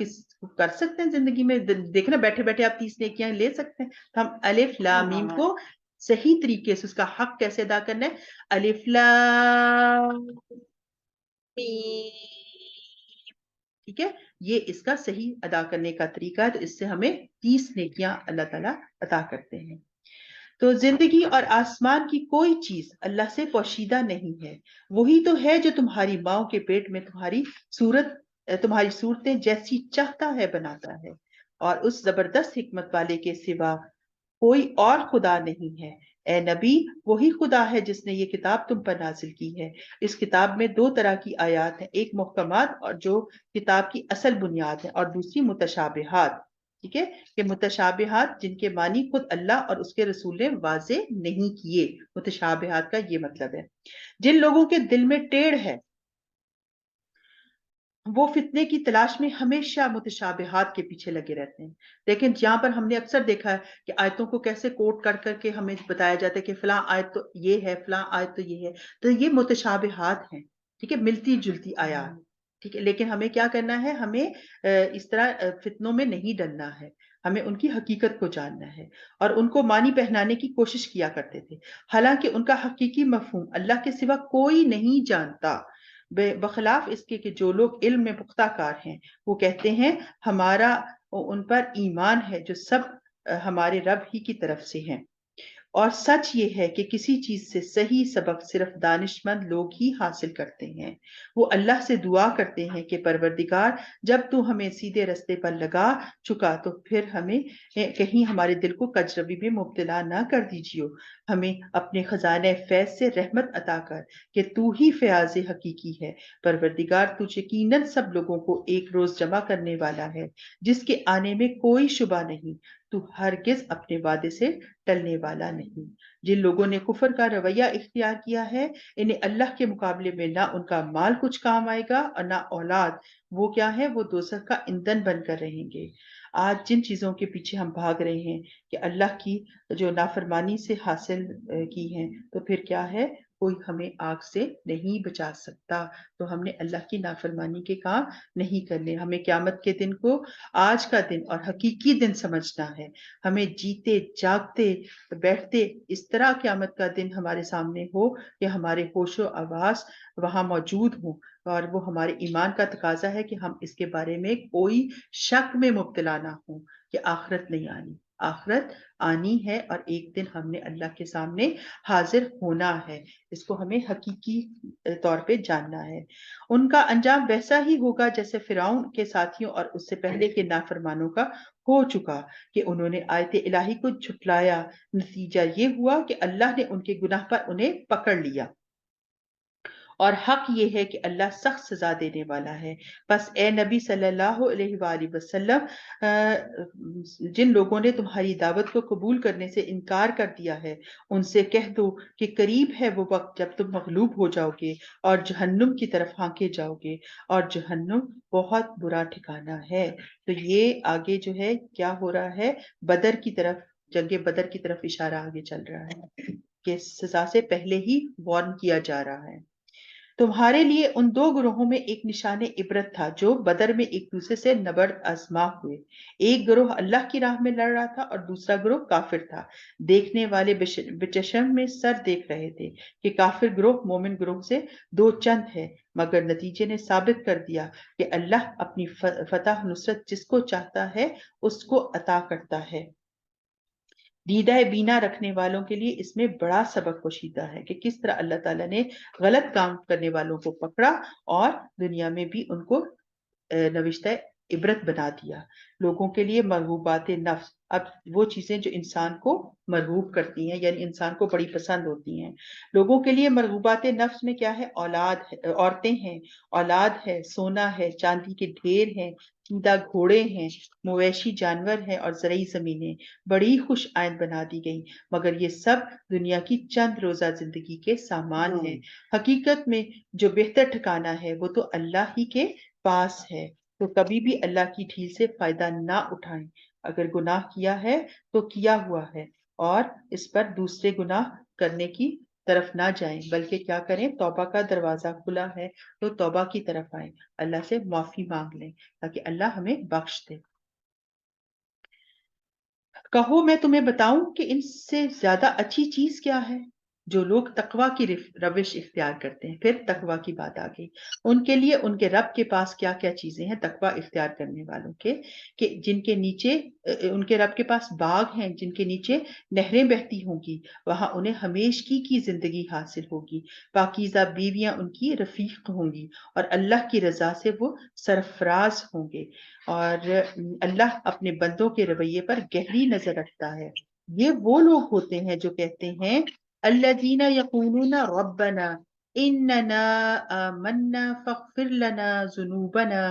کر سکتے ہیں زندگی میں؟ دیکھنا بیٹھے بیٹھے آپ 30 نیکیاں لے سکتے ہیں. تو ہم الف لام میم کو صحیح طریقے سے اس کا حق کیسے ادا کرنا ہے؟ الف لام میم. ٹھیک ہے، یہ اس کا صحیح ادا کرنے کا طریقہ ہے. تو اس سے ہمیں 30 نیکیاں اللہ تعالیٰ عطا کرتے ہیں. تو زندگی اور آسمان کی کوئی چیز اللہ سے پوشیدہ نہیں ہے. وہی تو ہے جو تمہاری ماؤں کے پیٹ میں تمہاری صورتیں جیسی چاہتا ہے بناتا ہے. اور اس زبردست حکمت والے کے سوا کوئی اور خدا نہیں ہے. اے نبی، وہی خدا ہے جس نے یہ کتاب تم پر نازل کی ہے. اس کتاب میں 2 طرح کی آیات ہیں، ایک محکمات اور جو کتاب کی اصل بنیاد ہے، اور دوسری متشابہات. ٹھیک ہے، کہ متشابہات جن کے معنی خود اللہ اور اس کے رسول نے واضح نہیں کیے. متشابہات کا یہ مطلب ہے جن لوگوں کے دل میں ٹیڑھ ہے وہ فتنے کی تلاش میں ہمیشہ متشابہات کے پیچھے لگے رہتے ہیں. لیکن یہاں پر ہم نے اکثر دیکھا ہے کہ آیتوں کو کیسے کوٹ کر کر کے ہمیں بتایا جاتا ہے کہ فلاں آیت تو یہ ہے، فلاں آیت تو یہ ہے. تو یہ متشابہات ہیں. ٹھیک ہے، ملتی جلتی آیات. ٹھیک ہے، لیکن ہمیں کیا کرنا ہے؟ ہمیں اس طرح فتنوں میں نہیں ڈلنا ہے. ہمیں ان کی حقیقت کو جاننا ہے اور ان کو معنی پہنانے کی کوشش کیا کرتے تھے، حالانکہ ان کا حقیقی مفہوم اللہ کے سوا کوئی نہیں جانتا. بخلاف اس کے کہ جو لوگ علم میں پختہ کار ہیں وہ کہتے ہیں ہمارا ان پر ایمان ہے جو سب ہمارے رب ہی کی طرف سے ہیں. اور سچ یہ ہے کہ کسی چیز سے صحیح سبق صرف دانش مند لوگ ہی حاصل کرتے ہیں. وہ اللہ سے دعا کرتے ہیں کہ پروردگار، جب تو ہمیں سیدھے رستے پر لگا چکا تو پھر ہمیں کہیں ہمارے دل کو کجروی میں مبتلا نہ کر دیجیے. ہمیں اپنے خزانہ فیض سے رحمت عطا کر کہ تو ہی فیاض حقیقی ہے. پروردگار تو یقیناً سب لوگوں کو ایک روز جمع کرنے والا ہے جس کے آنے میں کوئی شبہ نہیں. تو ہرگز اپنے وعدے سے ٹلنے والا نہیں. جن لوگوں نے کفر کا رویہ اختیار کیا ہے انہیں اللہ کے مقابلے میں نہ ان کا مال کچھ کام آئے گا اور نہ اولاد. وہ کیا ہے؟ وہ دوزخ کا ایندھن بن کر رہیں گے. آج جن چیزوں کے پیچھے ہم بھاگ رہے ہیں کہ اللہ کی جو نافرمانی سے حاصل کی ہیں، تو پھر کیا ہے؟ کوئی ہمیں آگ سے نہیں بچا سکتا. تو ہم نے اللہ کی نافرمانی کے کام نہیں کرنے. ہمیں قیامت کے دن کو آج کا دن اور حقیقی دن سمجھنا ہے. ہمیں جیتے جاگتے بیٹھتے اس طرح قیامت کا دن ہمارے سامنے ہو کہ ہمارے ہوش و حواس وہاں موجود ہوں، اور وہ ہمارے ایمان کا تقاضا ہے کہ ہم اس کے بارے میں کوئی شک میں مبتلا نہ ہوں کہ آخرت نہیں آنی. آخرت آنی ہے اور ایک دن ہم نے اللہ کے سامنے حاضر ہونا ہے. اس کو ہمیں حقیقی طور پہ جاننا ہے. ان کا انجام ویسا ہی ہوگا جیسے فرعون کے ساتھیوں اور اس سے پہلے کے نافرمانوں کا ہو چکا کہ انہوں نے آیت الہی کو جھٹلایا. نتیجہ یہ ہوا کہ اللہ نے ان کے گناہ پر انہیں پکڑ لیا، اور حق یہ ہے کہ اللہ سخت سزا دینے والا ہے. بس اے نبی صلی اللہ علیہ وآلہ وسلم، جن لوگوں نے تمہاری دعوت کو قبول کرنے سے انکار کر دیا ہے ان سے کہہ دو کہ قریب ہے وہ وقت جب تم مغلوب ہو جاؤ گے اور جہنم کی طرف ہانکے جاؤ گے، اور جہنم بہت برا ٹھکانہ ہے. تو یہ آگے جو ہے کیا ہو رہا ہے؟ بدر کی طرف، جنگ بدر کی طرف اشارہ آگے چل رہا ہے کہ سزا سے پہلے ہی وارن کیا جا رہا ہے. تمہارے لیے ان 2 گروہوں میں ایک نشان عبرت تھا جو بدر میں ایک دوسرے سے نبرد آزما ہوئے. ایک گروہ اللہ کی راہ میں لڑ رہا تھا اور دوسرا گروہ کافر تھا. دیکھنے والے بچشم میں سر دیکھ رہے تھے کہ کافر گروہ مومن گروہ سے 2 چند ہے، مگر نتیجے نے ثابت کر دیا کہ اللہ اپنی فتح نصرت جس کو چاہتا ہے اس کو عطا کرتا ہے. دیدہ بینا رکھنے والوں کے لیے اس میں بڑا سبق پوشیدہ ہے کہ کس طرح اللہ تعالیٰ نے غلط کام کرنے والوں کو پکڑا اور دنیا میں بھی ان کو نوشتہ عبرت بنا دیا. لوگوں کے لیے مرغوبات نفس، اب وہ چیزیں جو انسان کو مرغوب کرتی ہیں یعنی انسان کو بڑی پسند ہوتی ہیں. لوگوں کے لیے مرغوبات نفس میں کیا ہے؟ اولاد ہے، عورتیں ہیں، اولاد ہے، سونا ہے، چاندی کے ڈھیر ہیں، چیدہ گھوڑے ہیں، مویشی جانور ہیں اور زرعی زمینیں بڑی خوش آئند بنا دی گئی، مگر یہ سب دنیا کی چند روزہ زندگی کے سامان ہیں. حقیقت میں جو بہتر ٹھکانہ ہے وہ تو اللہ ہی کے پاس ہے. تو کبھی بھی اللہ کی ڈھیل سے فائدہ نہ اٹھائیں. اگر گناہ کیا ہے تو کیا ہوا ہے، اور اس پر دوسرے گناہ کرنے کی طرف نہ جائیں، بلکہ کیا کریں؟ توبہ کا دروازہ کھلا ہے تو توبہ کی طرف آئیں، اللہ سے معافی مانگ لیں تاکہ اللہ ہمیں بخش دے. کہو میں تمہیں بتاؤں کہ ان سے زیادہ اچھی چیز کیا ہے؟ جو لوگ تقوی کی روش اختیار کرتے ہیں. پھر تقوی کی بات آ گئی. ان کے لیے ان کے رب کے پاس کیا کیا چیزیں ہیں تقوی اختیار کرنے والوں کے، کہ جن کے نیچے ان کے رب کے پاس باغ ہیں جن کے نیچے نہریں بہتی ہوں گی، وہاں انہیں ہمیشگی کی زندگی حاصل ہوگی. پاکیزہ بیویاں ان کی رفیق ہوں گی اور اللہ کی رضا سے وہ سرفراز ہوں گے. اور اللہ اپنے بندوں کے رویے پر گہری نظر رکھتا ہے. یہ وہ لوگ ہوتے ہیں جو کہتے ہیں الذین یقولون ربنا اننا آمنا فاغفر لنا ذنوبنا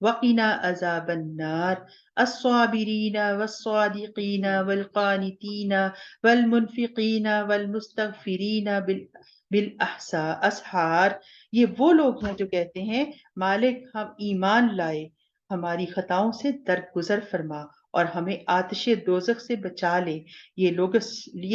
وقنا عذاب النار الصابرین والصادقین والقانتین والمنفقین والمستغفرین بالاسحار. یہ وہ لوگ ہیں جو کہتے ہیں مالک ہم ایمان لائے، ہماری خطاؤں سے درگزر فرما اور ہمیں آتش دوزخ سے بچا لے. یہ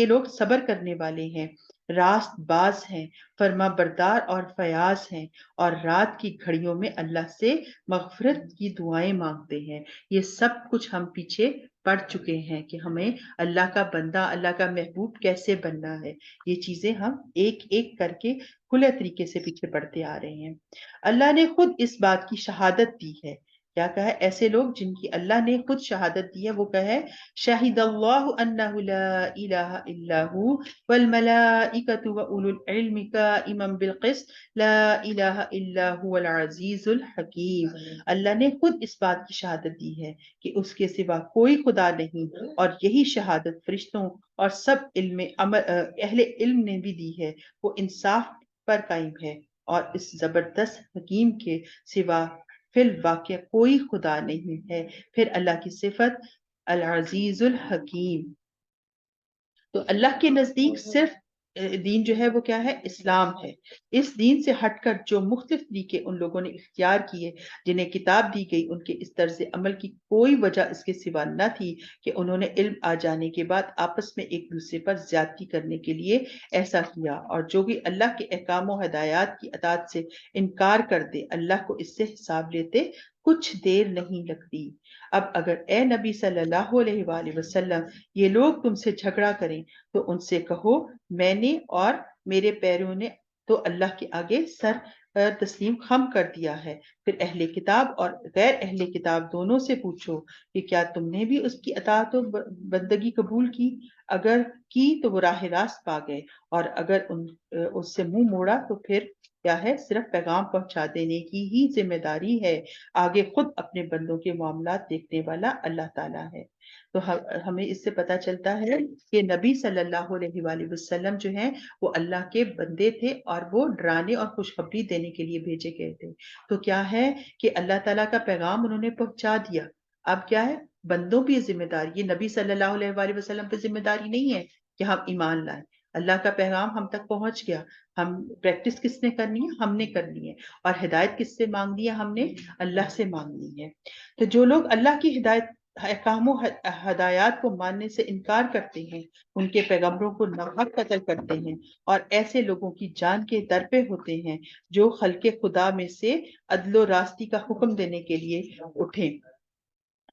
لوگ صبر کرنے والے ہیں، راست باز ہیں، فرما بردار اور فیاض ہیں، اور رات کی گھڑیوں میں اللہ سے مغفرت کی دعائیں مانگتے ہیں. یہ سب کچھ ہم پیچھے پڑھ چکے ہیں کہ ہمیں اللہ کا بندہ، اللہ کا محبوب کیسے بننا ہے. یہ چیزیں ہم ایک ایک کر کے کھلے طریقے سے پیچھے پڑھتے آ رہے ہیں. اللہ نے خود اس بات کی شہادت دی ہے. کیا کہا ہے؟ ایسے لوگ جن کی اللہ نے خود شہادت دی ہے، وہ کہے شاہد اللہ انہ لا الہ الا ہو والملائکۃ واولو العلم قائما بالقسط لا الہ الا هو العزیز الحکیم. اللہ نے خود اس بات کی شہادت دی ہے کہ اس کے سوا کوئی خدا نہیں، اور یہی شہادت فرشتوں اور سب اہل علم نے بھی دی ہے. وہ انصاف پر قائم ہے اور اس زبردست حکیم کے سوا فی الواقع کوئی خدا نہیں ہے. پھر اللہ کی صفت العزیز الحکیم. تو اللہ کے نزدیک صرف دین جو ہے وہ کیا ہے؟ اسلام ہے. اس دین سے ہٹ کر جو مختلف طریقے ان لوگوں نے اختیار کیے جنہیں کتاب دی گئی، ان کے اس طرز عمل کی کوئی وجہ اس کے سوا نہ تھی کہ انہوں نے علم آ جانے کے بعد آپس میں ایک دوسرے پر زیادتی کرنے کے لیے ایسا کیا. اور جو بھی اللہ کے احکام و ہدایات کی اطاعت سے انکار کر دے، اللہ کو اس سے حساب لیتے کچھ دیر نہیں لگتی. اب اگر اے نبی صلی اللہ علیہ وآلہ وسلم یہ لوگ تم سے جھگڑا کریں تو ان سے کہو میں نے اور میرے پیروں نے تو اللہ کے آگے سر تسلیم خم کر دیا ہے. پھر اہل کتاب اور غیر اہل کتاب دونوں سے پوچھو کہ کیا تم نے بھی اس کی اطاعت و بندگی قبول کی؟ اگر کی تو وہ راہ راست پا گئے، اور اگر اس سے منہ موڑا تو پھر کیا ہے؟ صرف پیغام پہنچا دینے کی ہی ذمہ داری ہے. آگے خود اپنے بندوں کے معاملات دیکھنے والا اللہ تعالیٰ ہے. تو ہمیں اس سے پتا چلتا ہے کہ نبی صلی اللہ علیہ وآلہ وسلم جو ہیں وہ اللہ کے بندے تھے اور وہ ڈرانے اور خوشخبری دینے کے لیے بھیجے گئے تھے. تو کیا ہے کہ اللہ تعالیٰ کا پیغام انہوں نے پہنچا دیا. اب کیا ہے؟ بندوں کی ذمہ داری، یہ نبی صلی اللہ علیہ وآلہ وسلم پہ ذمہ داری نہیں ہے کہ ہم ایمان لائیں. اللہ کا پیغام ہم تک پہنچ گیا. ہم پریکٹس کس نے کرنی ہے؟ ہم نے کرنی ہے. اور ہدایت کس سے مانگنی ہے؟ ہم نے اللہ سے مانگنی ہے. تو جو لوگ اللہ کی ہدایت احکام و ہدایات کو ماننے سے انکار کرتے ہیں، ان کے پیغمبروں کو ناحق قتل کرتے ہیں، اور ایسے لوگوں کی جان کے در پہ ہوتے ہیں جو خلق خدا میں سے عدل و راستی کا حکم دینے کے لیے اٹھیں،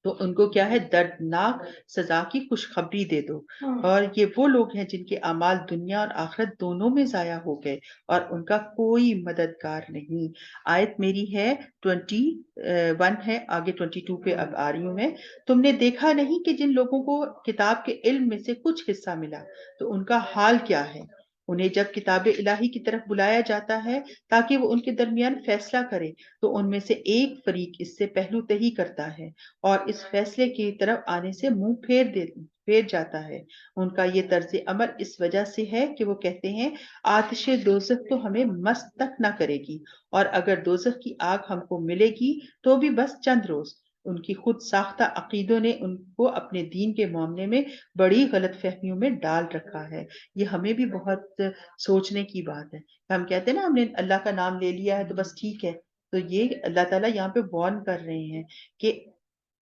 تو ان کو کیا ہے؟ دردناک سزا کی خوشخبری دے دو. اور یہ وہ لوگ ہیں جن کے اعمال دنیا اور آخرت دونوں میں ضائع ہو گئے اور ان کا کوئی مددگار نہیں. آیت میری ہے 21 ہے، آگے 22 پہ اب آ رہی ہوں میں. تم نے دیکھا نہیں کہ جن لوگوں کو کتاب کے علم میں سے کچھ حصہ ملا تو ان کا حال کیا ہے؟ انہیں جب کتاب الہی کی طرف بلایا جاتا ہے تاکہ وہ ان کے درمیان فیصلہ کرے تو ان میں سے ایک فریق اس سے پہلو تہی کرتا ہے اور اس فیصلے کی طرف آنے سے منہ پھیر جاتا ہے۔ ان کا یہ طرز عمل اس وجہ سے ہے کہ وہ کہتے ہیں آتش دوزخ تو ہمیں مست تک نہ کرے گی، اور اگر دوزخ کی آگ ہم کو ملے گی تو بھی بس چند روز۔ ان کی خود ساختہ عقیدوں نے ان کو اپنے دین کے معاملے میں بڑی غلط فہمیوں میں ڈال رکھا ہے۔ یہ ہمیں بھی بہت سوچنے کی بات ہے۔ ہم کہتے ہیں نا ہم نے اللہ کا نام لے لیا ہے تو بس ٹھیک ہے، تو یہ اللہ تعالیٰ یہاں پہ وارن کر رہے ہیں کہ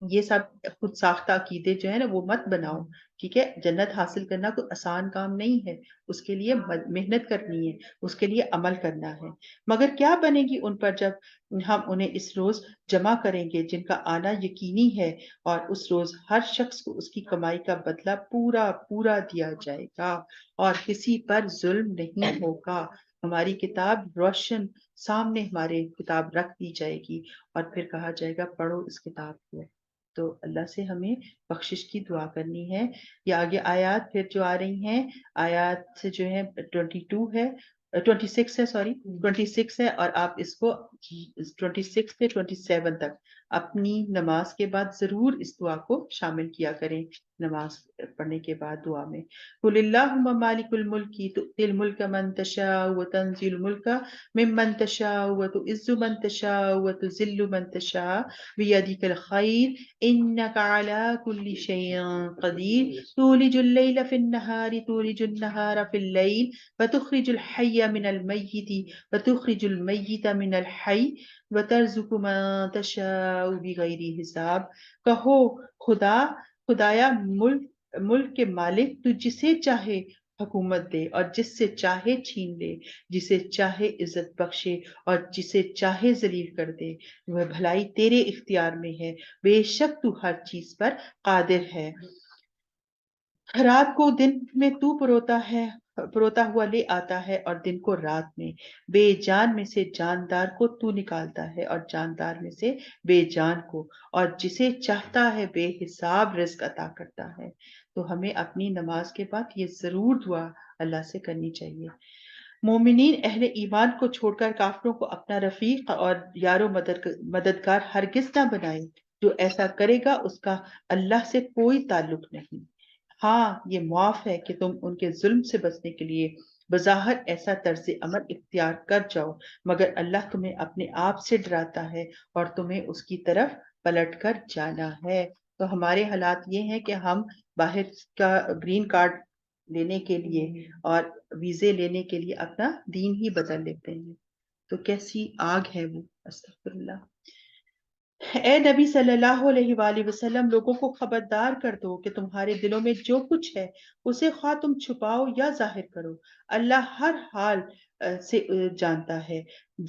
یہ سب خود ساختہ عقیدے جو ہے نا وہ مت بناؤ، ٹھیک ہے؟ جنت حاصل کرنا کوئی آسان کام نہیں ہے، اس کے لیے محنت کرنی ہے، اس کے لیے عمل کرنا ہے۔ مگر کیا بنے گی ان پر جب ہم انہیں اس روز جمع کریں گے جن کا آنا یقینی ہے، اور اس روز ہر شخص کو اس کی کمائی کا بدلہ پورا پورا دیا جائے گا اور کسی پر ظلم نہیں ہوگا۔ ہماری کتاب روشن سامنے ہمارے کتاب رکھ دی جائے گی اور پھر کہا جائے گا پڑھو اس کتاب کو۔ تو اللہ سے ہمیں بخشش کی دعا کرنی ہے۔ یہ آگے آیات پھر جو آ رہی ہیں، آیات سے جو ہے 22 ہے، 26 ہے، سوری 26 ہے، اور آپ اس کو 26 سے 27 تک اپنی نماز کے بعد ضرور اس دعا کو شامل کیا کریں، نماز پڑھنے کے بعد دعا میں۔ قل اللہم مالک الملک تؤتی الملک من تشاء وتنزل الملک ممن تشاء وتعز من تشاء وتذل من تشاء بیدک الخیر انک علی کل شیء قدیر تولج اللیل فی النہار تولج النہار فی اللیل وتخرج الحی من المیت وتخرج المیت من الحی وترزق من تشاء بغیر حساب۔ کہو خدایا ملک کے مالک تو جسے چاہے حکومت دے اور جس سے چاہے چھین لے، جسے چاہے عزت بخشے اور جسے چاہے ذلیل کر دے، وہ بھلائی تیرے اختیار میں ہے، بے شک تو ہر چیز پر قادر ہے۔ رات کو دن میں تو پروتا ہوا لے آتا ہے اور دن کو رات میں، بے جان میں سے جاندار کو تو نکالتا ہے اور جاندار میں سے بے جان کو، اور جسے چاہتا ہے بے حساب رزق عطا کرتا ہے۔ تو ہمیں اپنی نماز کے بعد یہ ضرور دعا اللہ سے کرنی چاہیے۔ مومنین اہل ایمان کو چھوڑ کر کافروں کو اپنا رفیق اور یار و مددگار ہرگز نہ بنائے، جو ایسا کرے گا اس کا اللہ سے کوئی تعلق نہیں۔ ہاں یہ معاف ہے کہ تم ان کے ظلم سے بچنے کے لیے بظاہر ایسا طرز عمل اختیار کر جاؤ، مگر اللہ تمہیں اپنے آپ سے ڈراتا ہے اور تمہیں اس کی طرف پلٹ کر جانا ہے۔ تو ہمارے حالات یہ ہیں کہ ہم باہر کا گرین کارڈ لینے کے لیے اور ویزے لینے کے لیے اپنا دین ہی بدل لیتے ہیں، تو کیسی آگ ہے وہ، استغفر اللہ۔ اے نبی صلی اللہ علیہ وآلہ وسلم، لوگوں کو خبردار کر دو کہ تمہارے دلوں میں جو کچھ ہے اسے خواہ تم چھپاؤ یا ظاہر کرو، اللہ ہر حال سے جانتا ہے۔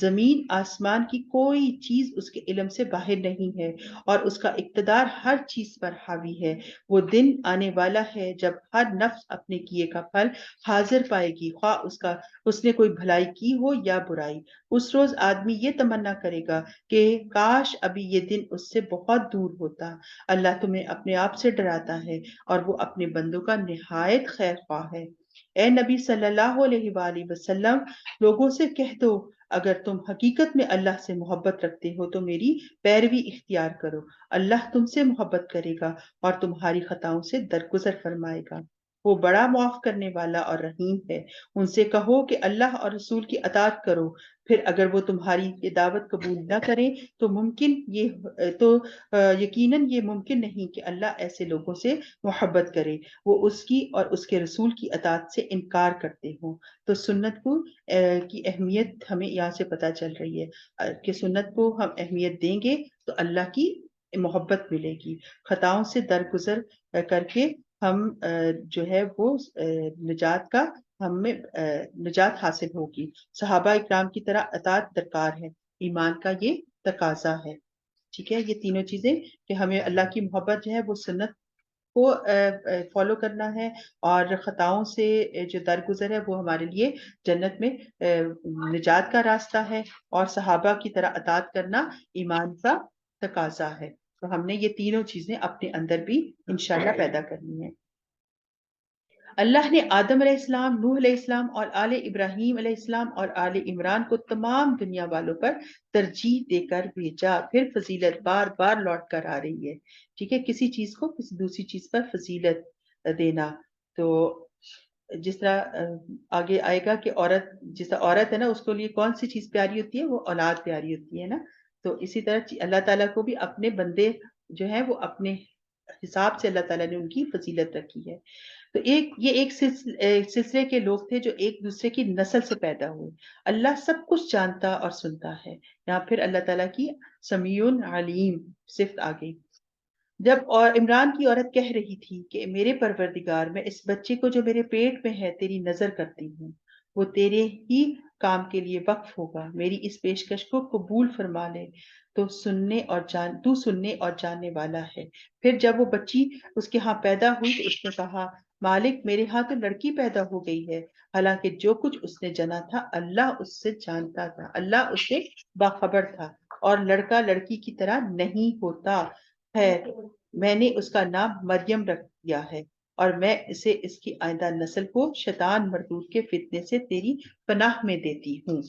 زمین آسمان کی کوئی چیز اس کے علم سے باہر نہیں ہے اور اس کا اقتدار ہر چیز پر حاوی ہے۔ وہ دن آنے والا ہے جب ہر نفس اپنے کیے کا پھل حاضر پائے گی، خواہ اس نے کوئی بھلائی کی ہو یا برائی۔ اس روز آدمی یہ تمنا کرے گا کہ کاش ابھی یہ دن اس سے بہت دور ہوتا۔ اللہ تمہیں اپنے آپ سے ڈراتا ہے اور وہ اپنے بندوں کا نہایت خیر خواہ ہے۔ اے نبی صلی اللہ علیہ وآلہ وسلم، لوگوں سے کہہ دو اگر تم حقیقت میں اللہ سے محبت رکھتے ہو تو میری پیروی اختیار کرو، اللہ تم سے محبت کرے گا اور تمہاری خطاؤں سے درگزر فرمائے گا، وہ بڑا معاف کرنے والا اور رحیم ہے۔ ان سے کہو کہ اللہ اور رسول کی اطاعت کرو، پھر اگر وہ تمہاری یہ دعوت قبول نہ کریں تو یقیناً یہ ممکن نہیں کہ اللہ ایسے لوگوں سے محبت کرے وہ اس کی اور اس کے رسول کی اطاعت سے انکار کرتے ہوں۔ تو سنت کو کی اہمیت ہمیں یہاں سے پتہ چل رہی ہے کہ سنت کو ہم اہمیت دیں گے تو اللہ کی محبت ملے گی، خطاؤں سے درگزر کر کے ہم جو ہے وہ نجات کا ہمیں نجات حاصل ہوگی۔ صحابہ اکرام کی طرح اطاعت درکار ہے، ایمان کا یہ تقاضا ہے، ٹھیک ہے؟ یہ تینوں چیزیں کہ ہمیں اللہ کی محبت جو ہے وہ سنت کو فالو کرنا ہے، اور خطاؤں سے جو درگزر ہے وہ ہمارے لیے جنت میں نجات کا راستہ ہے، اور صحابہ کی طرح اطاعت کرنا ایمان کا تقاضا ہے۔ تو ہم نے یہ تینوں چیزیں اپنے اندر بھی انشاءاللہ پیدا کرنی ہے۔ اللہ نے آدم علیہ السلام، نوح علیہ السلام اور آل ابراہیم علیہ السلام اور آل عمران کو تمام دنیا والوں پر ترجیح دے کر بھیجا. پھر فضیلت بار بار لوٹ کر آ رہی ہے. ٹھیک ہے، کسی چیز کو کسی دوسری چیز پر فضیلت دینا. تو جس طرح آگے آئے گا کہ عورت، جس طرح عورت ہے نا، اس کو لیے کون سی چیز پیاری ہوتی ہے؟ وہ اولاد پیاری ہوتی ہے نا. تو اسی طرح اللہ تعالیٰ کو بھی اپنے بندے جو ہیں وہ اپنے حساب سے اللہ تعالیٰ نے ان کی فضیلت رکھی ہے. تو ایک سلسلے کے لوگ تھے جو ایک دوسرے کی نسل سے پیدا ہوئے. اللہ سب کچھ جانتا اور سنتا ہے. یہاں پھر اللہ تعالیٰ کی سمیع علیم صفت آ گئی. جب اور عمران کی عورت کہہ رہی تھی کہ میرے پروردگار، میں اس بچے کو جو میرے پیٹ میں ہے تیری نظر کرتی ہوں، وہ تیرے ہی کام کے لیے وقف ہوگا، میری اس پیشکش کو قبول فرما لے، تو سننے اور جاننے والا ہے. پھر جب وہ بچی اس کے ہاں پیدا ہوئی تو اس نے کہا، مالک میرے ہاں تو لڑکی پیدا ہو گئی ہے، حالانکہ جو کچھ اس نے جنا تھا اللہ اس سے جانتا تھا، اللہ اس سے باخبر تھا، اور لڑکا لڑکی کی طرح نہیں ہوتا ہے. میں نے اس کا نام مریم رکھ دیا ہے، اور میں اسے اس کی آئندہ نسل کو شیطان مردود کے فتنے سے تیری پناہ میں دیتی ہوں.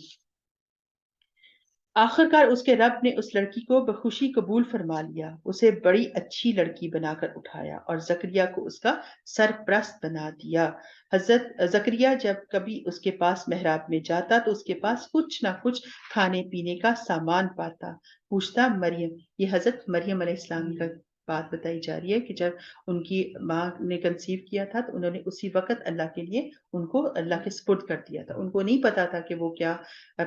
آخرکار اس کے رب نے اس لڑکی کو بخوشی قبول فرما لیا، اسے بڑی اچھی لڑکی بنا کر اٹھایا اور زکریا کو اس کا سرپرست بنا دیا. حضرت زکریا جب کبھی اس کے پاس محراب میں جاتا تو اس کے پاس کچھ نہ کچھ کھانے پینے کا سامان پاتا. پوچھتا مریم، یہ حضرت مریم علیہ السلام کا بات بتائی جا رہی ہے کہ جب ان کی ماں نے کنسیو کیا تھا تو انہوں نے اسی وقت اللہ کے لیے ان کو اللہ کے سپرد کر دیا تھا. ان کو نہیں پتا تھا کہ وہ کیا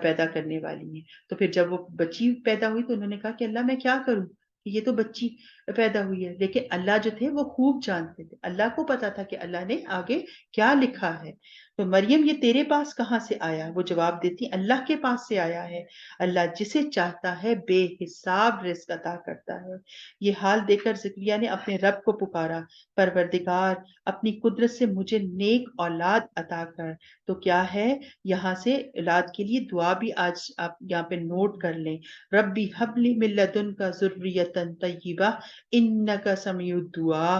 پیدا کرنے والی ہیں. تو پھر جب وہ بچی پیدا ہوئی تو انہوں نے کہا کہ اللہ میں کیا کروں، یہ تو بچی پیدا ہوئی ہے. لیکن اللہ جو تھے وہ خوب جانتے تھے، اللہ کو پتا تھا کہ اللہ نے آگے کیا لکھا ہے. تو مریم یہ تیرے پاس کہاں سے آیا؟ وہ جواب دیتی، اللہ کے پاس سے آیا ہے، اللہ جسے چاہتا ہے بے حساب رزق عطا کرتا ہے. یہ حال دیکھ کر زکریا نے اپنے رب کو پکارا، پروردگار اپنی قدرت سے مجھے نیک اولاد عطا کر. تو کیا ہے، یہاں سے اولاد کے لیے دعا بھی آج آپ یہاں پہ نوٹ کر لیں. ربی حبلی من لدنک ذریۃ طیبہ انک سمیع الدعاء.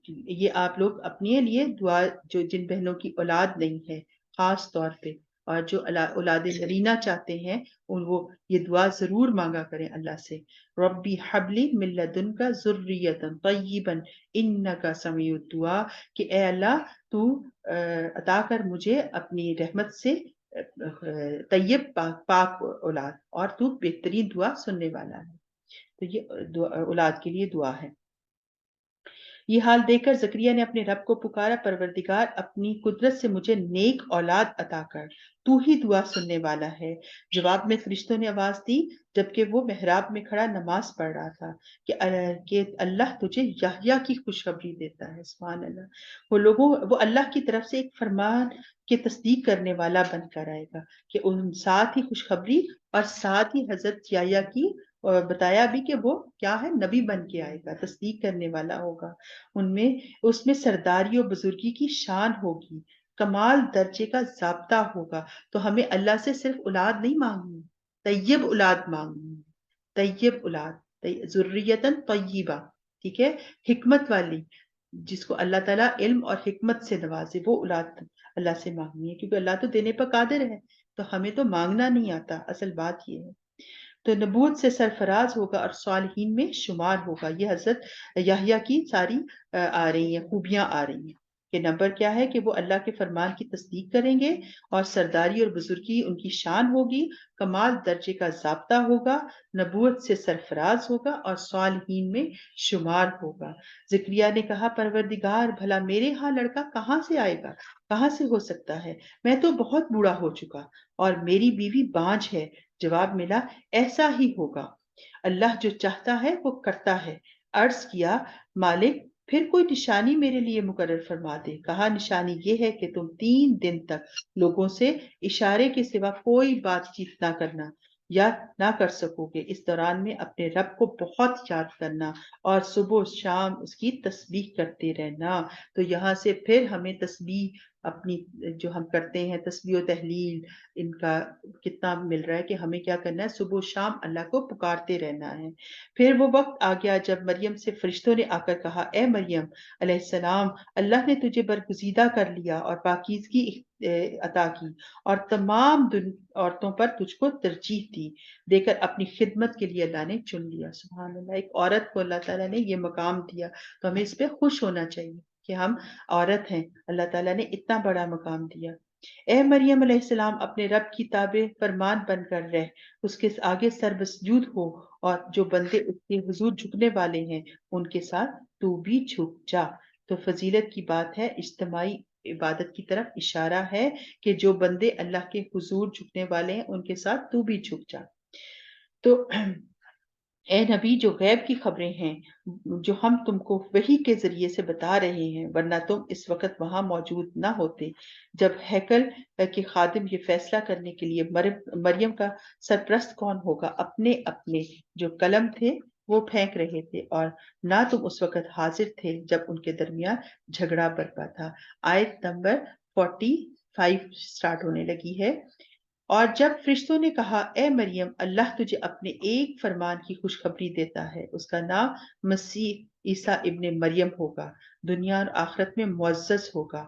یہ آپ لوگ اپنے لیے دعا، جو جن بہنوں کی اولاد نہیں ہے خاص طور پہ، اور جو اولاد نرینہ چاہتے ہیں، ان وہ یہ دعا ضرور مانگا کریں اللہ سے. ربی حبلی من لدنک ذریۃ طیبا انک سمیع الدعاء، کہ اے اللہ تو عطا کر مجھے اپنی رحمت سے طیب پاک اولاد، اور تو بہترین دعا سننے والا ہے. تو یہ اولاد کے لیے دعا ہے. یہ حال دیکھ کر زکریا نے اپنے رب کو پکارا، پروردگار اپنی قدرت سے مجھے نیک اولاد عطا کر، تو ہی دعا سننے والا ہے. جواب میں فرشتوں نے آواز دی جبکہ وہ محراب میں کھڑا نماز پڑھ رہا تھا کہ اللہ تجھے یحییٰ کی خوشخبری دیتا ہے. سبحان اللہ. وہ اللہ کی طرف سے ایک فرمان کی تصدیق کرنے والا بن کر آئے گا، کہ ان ساتھ ہی خوشخبری اور ساتھ ہی حضرت یحییٰ کی، اور بتایا بھی کہ وہ کیا ہے، نبی بن کے آئے گا، تصدیق کرنے والا ہوگا. اس میں سرداری و بزرگی کی شان ہوگی، کمال درجے کا ضابطہ ہوگا. تو ہمیں اللہ سے صرف اولاد نہیں مانگنی، طیب اولاد مانگنی، طیب اولاد، ذریتن طیبہ. ٹھیک ہے، حکمت والی، جس کو اللہ تعالیٰ علم اور حکمت سے نوازے، وہ اولاد اللہ سے مانگنی ہے، کیونکہ اللہ تو دینے پر قادر ہے. تو ہمیں تو مانگنا نہیں آتا، اصل بات یہ ہے. تو نبوت سے سرفراز ہوگا اور صالحین میں شمار ہوگا. یہ حضرت یحییٰ کی ساری آ رہی ہیں خوبیاں، آ رہی ہیں کہ نمبر کیا ہے، کہ وہ اللہ کے فرمان کی تصدیق کریں گے، اور سرداری اور بزرگی ان کی شان ہوگی، کمال درجے کا ضابطہ ہوگا، نبوت سے سرفراز ہوگا اور صالحین میں شمار ہوگا. زکریا نے کہا، پروردگار بھلا میرے ہاں لڑکا کہاں سے آئے گا، کہاں سے ہو سکتا ہے، میں تو بہت بوڑھا ہو چکا اور میری بیوی بانجھ ہے. جواب ملا، ایسا ہی ہوگا، اللہ جو چاہتا ہے وہ کرتا ہے. عرض کیا، مالک پھر کوئی نشانی میرے لیے مقرر فرما دے. کہا، نشانی یہ ہے کہ تم 3 دن تک لوگوں سے اشارے کے سوا کوئی بات چیت نہ کرنا یا نہ کر سکو گے. اس دوران میں اپنے رب کو بہت یاد کرنا اور صبح و شام اس کی تسبیح کرتے رہنا. تو یہاں سے پھر ہمیں تسبیح اپنی جو ہم کرتے ہیں تسبیح و تحلیل، ان کا کتنا مل رہا ہے کہ ہمیں کیا کرنا ہے، صبح و شام اللہ کو پکارتے رہنا ہے۔ پھر وہ وقت آ گیا جب مریم سے فرشتوں نے آ کر کہا، اے مریم علیہ السلام، اللہ نے تجھے برگزیدہ کر لیا اور پاکیزگی عطا کی اور تمام عورتوں پر تجھ کو ترجیح دی دے کر اپنی خدمت کے لیے اللہ نے چن لیا۔ سبحان اللہ، ایک عورت کو اللہ تعالیٰ نے یہ مقام دیا، تو ہمیں اس پہ خوش ہونا چاہیے کہ ہم عورت ہیں، اللہ تعالیٰ نے اتنا بڑا مقام دیا۔ اے مریم علیہ السلام، اپنے رب کی تابع فرمان بن کر رہ، اس کے آگے سر مسجود ہو، اور جو بندے اس کے حضور جھکنے والے ہیں ان کے ساتھ تو بھی جھک جا۔ تو فضیلت کی بات ہے، اجتماعی عبادت کی طرف اشارہ ہے کہ جو بندے اللہ کے حضور جھکنے والے ہیں ان کے ساتھ تو بھی جھک جا۔ تو اے نبی، جو غیب کی خبریں ہیں جو ہم تم کو وحی کے ذریعے سے بتا رہے ہیں، ورنہ تم اس وقت وہاں موجود نہ ہوتے جب ہیکل کے خادم یہ فیصلہ کرنے کے لیے مریم کا سرپرست کون ہوگا اپنے اپنے جو قلم تھے وہ پھینک رہے تھے، اور نہ تم اس وقت حاضر تھے جب ان کے درمیان جھگڑا برپا تھا۔ آیت نمبر 45 سٹارٹ ہونے لگی ہے۔ اور جب فرشتوں نے کہا، اے مریم، اللہ تجھے اپنے ایک فرمان کی خوشخبری دیتا ہے، اس کا نام مسیح عیسیٰ ابن مریم ہوگا، دنیا اور آخرت میں معزز ہوگا،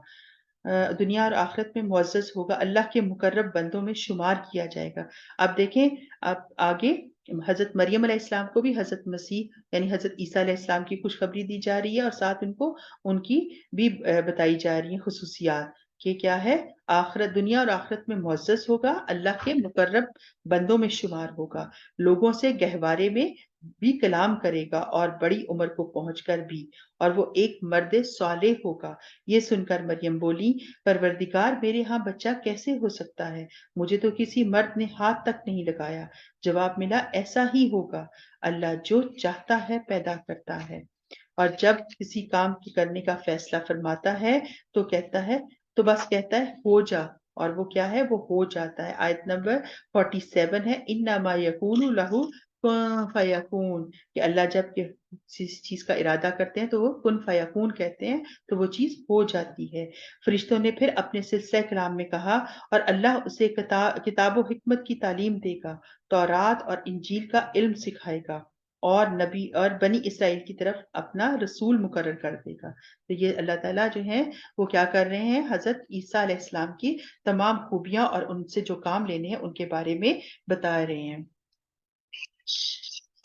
دنیا اور آخرت میں معزز ہوگا، اللہ کے مقرب بندوں میں شمار کیا جائے گا۔ اب دیکھیں، اب آگے حضرت مریم علیہ السلام کو بھی حضرت مسیح یعنی حضرت عیسیٰ علیہ السلام کی خوشخبری دی جا رہی ہے، اور ساتھ ان کو ان کی بھی بتائی جا رہی ہیں خصوصیات کہ کیا ہے، آخرت، دنیا اور آخرت میں معزز ہوگا، اللہ کے مقرب بندوں میں شمار ہوگا، لوگوں سے گہوارے میں بھی کلام کرے گا اور بڑی عمر کو پہنچ کر بھی، اور وہ ایک مرد صالح ہوگا۔ یہ سن کر مریم بولی، پروردگار، میرے ہاں بچہ کیسے ہو سکتا ہے؟ مجھے تو کسی مرد نے ہاتھ تک نہیں لگایا۔ جواب ملا، ایسا ہی ہوگا، اللہ جو چاہتا ہے پیدا کرتا ہے، اور جب کسی کام کرنے کا فیصلہ فرماتا ہے تو کہتا ہے، تو بس کہتا ہے ہو جا، اور وہ کیا ہے، وہ ہو جاتا ہے۔ آیت نمبر 47 ہے، انما یکون لہ کن فیکون، کہ اللہ جب چیز کا ارادہ کرتے ہیں تو وہ کن فیکون کہتے ہیں تو وہ چیز ہو جاتی ہے۔ فرشتوں نے پھر اپنے سلسلہ کلام میں کہا، اور اللہ اسے کتاب و حکمت کی تعلیم دے گا، تورات اور انجیل کا علم سکھائے گا، اور نبی اور بنی اسرائیل کی طرف اپنا رسول مقرر کر دے گا۔ تو یہ اللہ تعالیٰ جو ہیں وہ کیا کر رہے ہیں، حضرت عیسیٰ علیہ السلام کی تمام خوبیاں اور ان سے جو کام لینے ہیں ان کے بارے میں بتا رہے ہیں۔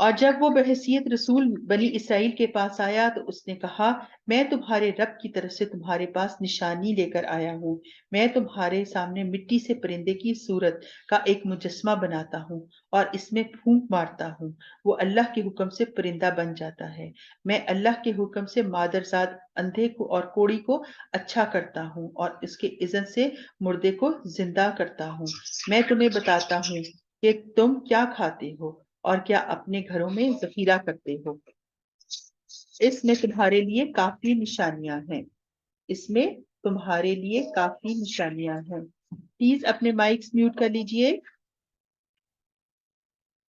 اور جب وہ بحیثیت رسول بنی اسرائیل کے پاس آیا تو اس نے کہا، میں تمہارے رب کی طرف سے تمہارے پاس نشانی لے کر آیا ہوں، میں تمہارے سامنے مٹی سے پرندے کی صورت کا ایک مجسمہ بناتا ہوں اور اس میں پھونک مارتا ہوں، وہ اللہ کے حکم سے پرندہ بن جاتا ہے، میں اللہ کے حکم سے مادرزاد اندھے کو اور کوڑی کو اچھا کرتا ہوں اور اس کے اذن سے مردے کو زندہ کرتا ہوں، میں تمہیں بتاتا ہوں کہ تم کیا کھاتے ہو اور کیا اپنے گھروں میں ذخیرہ کرتے ہو، اس میں تمہارے لیے کافی نشانیاں ہیں، اس میں تمہارے لیے کافی نشانیاں ہیں۔ پلیز اپنے مائکس میوٹ کر لیجئے۔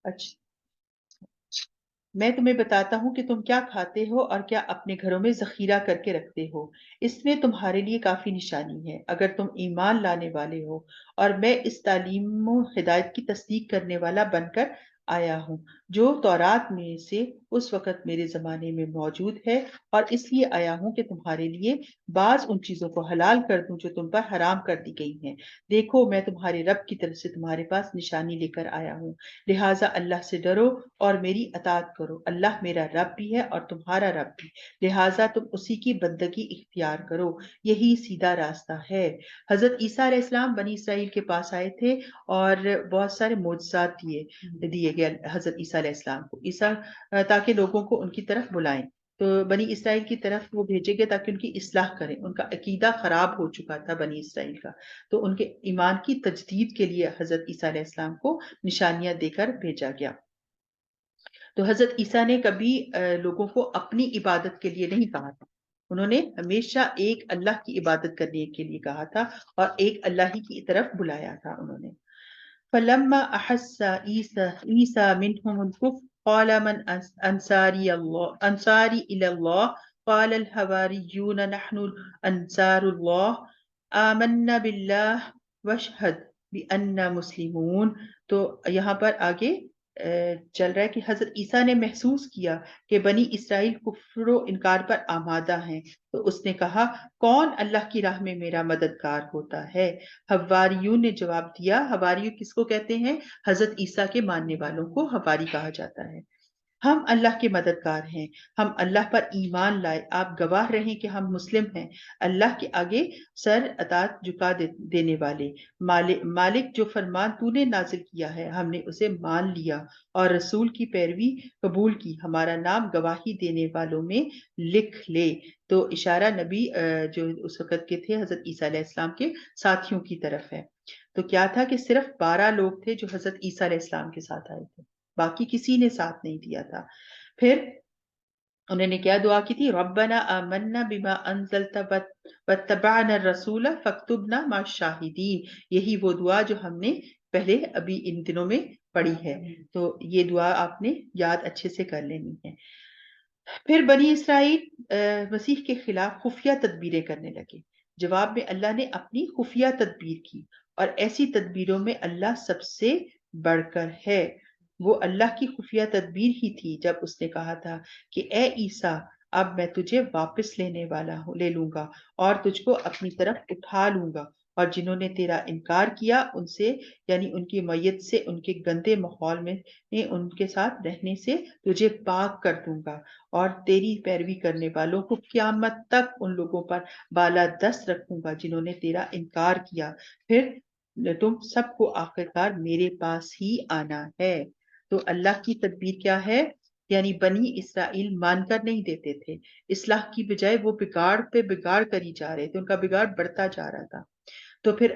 اچھا، میں تمہیں بتاتا ہوں کہ تم کیا کھاتے ہو اور کیا اپنے گھروں میں ذخیرہ کر کے رکھتے ہو، اس میں تمہارے لیے کافی نشانی ہے اگر تم ایمان لانے والے ہو، اور میں اس تعلیم و ہدایت کی تصدیق کرنے والا بن کر آیا ہوں جو تورات میں سے اس وقت میرے زمانے میں موجود ہے، اور اس لیے آیا ہوں کہ تمہارے لیے بعض ان چیزوں کو حلال کر دوں جو تم پر حرام کر دی گئی ہیں۔ دیکھو، میں تمہارے رب کی طرف سے تمہارے پاس نشانی لے کر آیا ہوں، لہٰذا اللہ سے ڈرو اور میری اطاعت کرو، اللہ میرا رب بھی ہے اور تمہارا رب بھی، لہٰذا تم اسی کی بندگی اختیار کرو، یہی سیدھا راستہ ہے۔ حضرت عیسیٰ علیہ السلام بنی اسرائیل کے پاس آئے تھے اور بہت سارے معجزات دیے گئے حضرت عیسیٰ علیہ السلام کو، عیسیٰ تاکہ لوگوں کو ان کی طرف بلائیں، تو بنی اسرائیل کی طرف وہ بھیجے گئے تاکہ ان کی اصلاح کریں، ان کا عقیدہ خراب ہو چکا تھا بنی اسرائیل کا، تو ان کے ایمان کی تجدید کے لیے حضرت عیسیٰ علیہ السلام کو نشانیاں دے کر بھیجا گیا۔ تو حضرت عیسیٰ نے کبھی لوگوں کو اپنی عبادت کے لیے نہیں کہا تھا، انہوں نے ہمیشہ ایک اللہ کی عبادت کرنے کے لیے کہا تھا اور ایک اللہ ہی کی طرف بلایا تھا انہوں نے۔ فلما احس عیسیٰ منهم الكفر قال من انصاری الى الله قال الحواریون نحن انصار الله آمنا باللہ واشہد بأننا مسلمون. تو یہاں پر آگے چل رہا ہے کہ حضرت عیسیٰ نے محسوس کیا کہ بنی اسرائیل کفر و انکار پر آمادہ ہیں، تو اس نے کہا کون اللہ کی راہ میں میرا مددگار ہوتا ہے. حواریون نے جواب دیا، حواریوں کس کو کہتے ہیں؟ حضرت عیسیٰ کے ماننے والوں کو حواری کہا جاتا ہے. ہم اللہ کے مددگار ہیں، ہم اللہ پر ایمان لائے، آپ گواہ رہیں کہ ہم مسلم ہیں، اللہ کے آگے سر اطاعت جھکا دینے والے. مالک جو فرمان تو نے نازل کیا ہے ہم نے اسے مان لیا اور رسول کی پیروی قبول کی، ہمارا نام گواہی دینے والوں میں لکھ لے. تو اشارہ نبی جو اس وقت کے تھے حضرت عیسیٰ علیہ السلام کے ساتھیوں کی طرف ہے. تو کیا تھا کہ صرف 12 لوگ تھے جو حضرت عیسیٰ علیہ السلام کے ساتھ آئے تھے، باقی کسی نے ساتھ نہیں دیا تھا. پھر انہوں نے کیا دعا کی تھی؟ ربنا آمنا بما انزلت واتبعنا الرسول فاکتبنا مع الشاہدین. یہی وہ دعا جو ہم نے پہلے ابھی ان دنوں میں پڑھی ہے، تو یہ دعا آپ نے یاد اچھے سے کر لینی ہے. پھر بنی اسرائیل مسیح کے خلاف خفیہ تدبیریں کرنے لگے. جواب میں اللہ نے اپنی خفیہ تدبیر کی، اور ایسی تدبیروں میں اللہ سب سے بڑھ کر ہے. وہ اللہ کی خفیہ تدبیر ہی تھی جب اس نے کہا تھا کہ اے عیسیٰ اب میں تجھے واپس لے لوں گا اور تجھ کو اپنی طرف اٹھا لوں گا، اور جنہوں نے تیرا انکار کیا ان سے، یعنی ان کی میت سے، ان کے گندے ماحول میں ان کے ساتھ رہنے سے تجھے پاک کر دوں گا، اور تیری پیروی کرنے والوں کو قیامت تک ان لوگوں پر بالا دست رکھوں گا جنہوں نے تیرا انکار کیا. پھر تم سب کو آخرکار میرے پاس ہی آنا ہے. تو اللہ کی تدبیر کیا ہے؟ یعنی بنی اسرائیل مان کر نہیں دیتے تھے، اصلاح کی بجائے وہ بگاڑ پہ بگاڑ کری جا رہے تھے، ان کا بگاڑ بڑھتا جا رہا تھا. تو پھر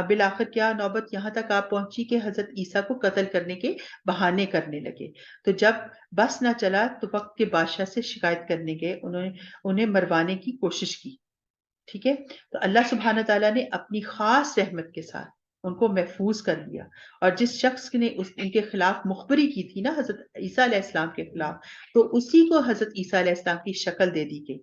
بالآخر کیا نوبت یہاں تک آپ پہنچی کہ حضرت عیسیٰ کو قتل کرنے کے بہانے کرنے لگے. تو جب بس نہ چلا تو وقت کے بادشاہ سے شکایت کرنے گئے، انہیں مروانے کی کوشش کی. ٹھیک ہے، تو اللہ سبحانہ تعالیٰ نے اپنی خاص رحمت کے ساتھ ان کو محفوظ کر لیا. اور جس شخص نے ان کے خلاف مخبری کی تھی نا حضرت عیسیٰ علیہ السلام کے خلاف، تو اسی کو حضرت عیسیٰ علیہ السلام کی شکل دے دی گئی،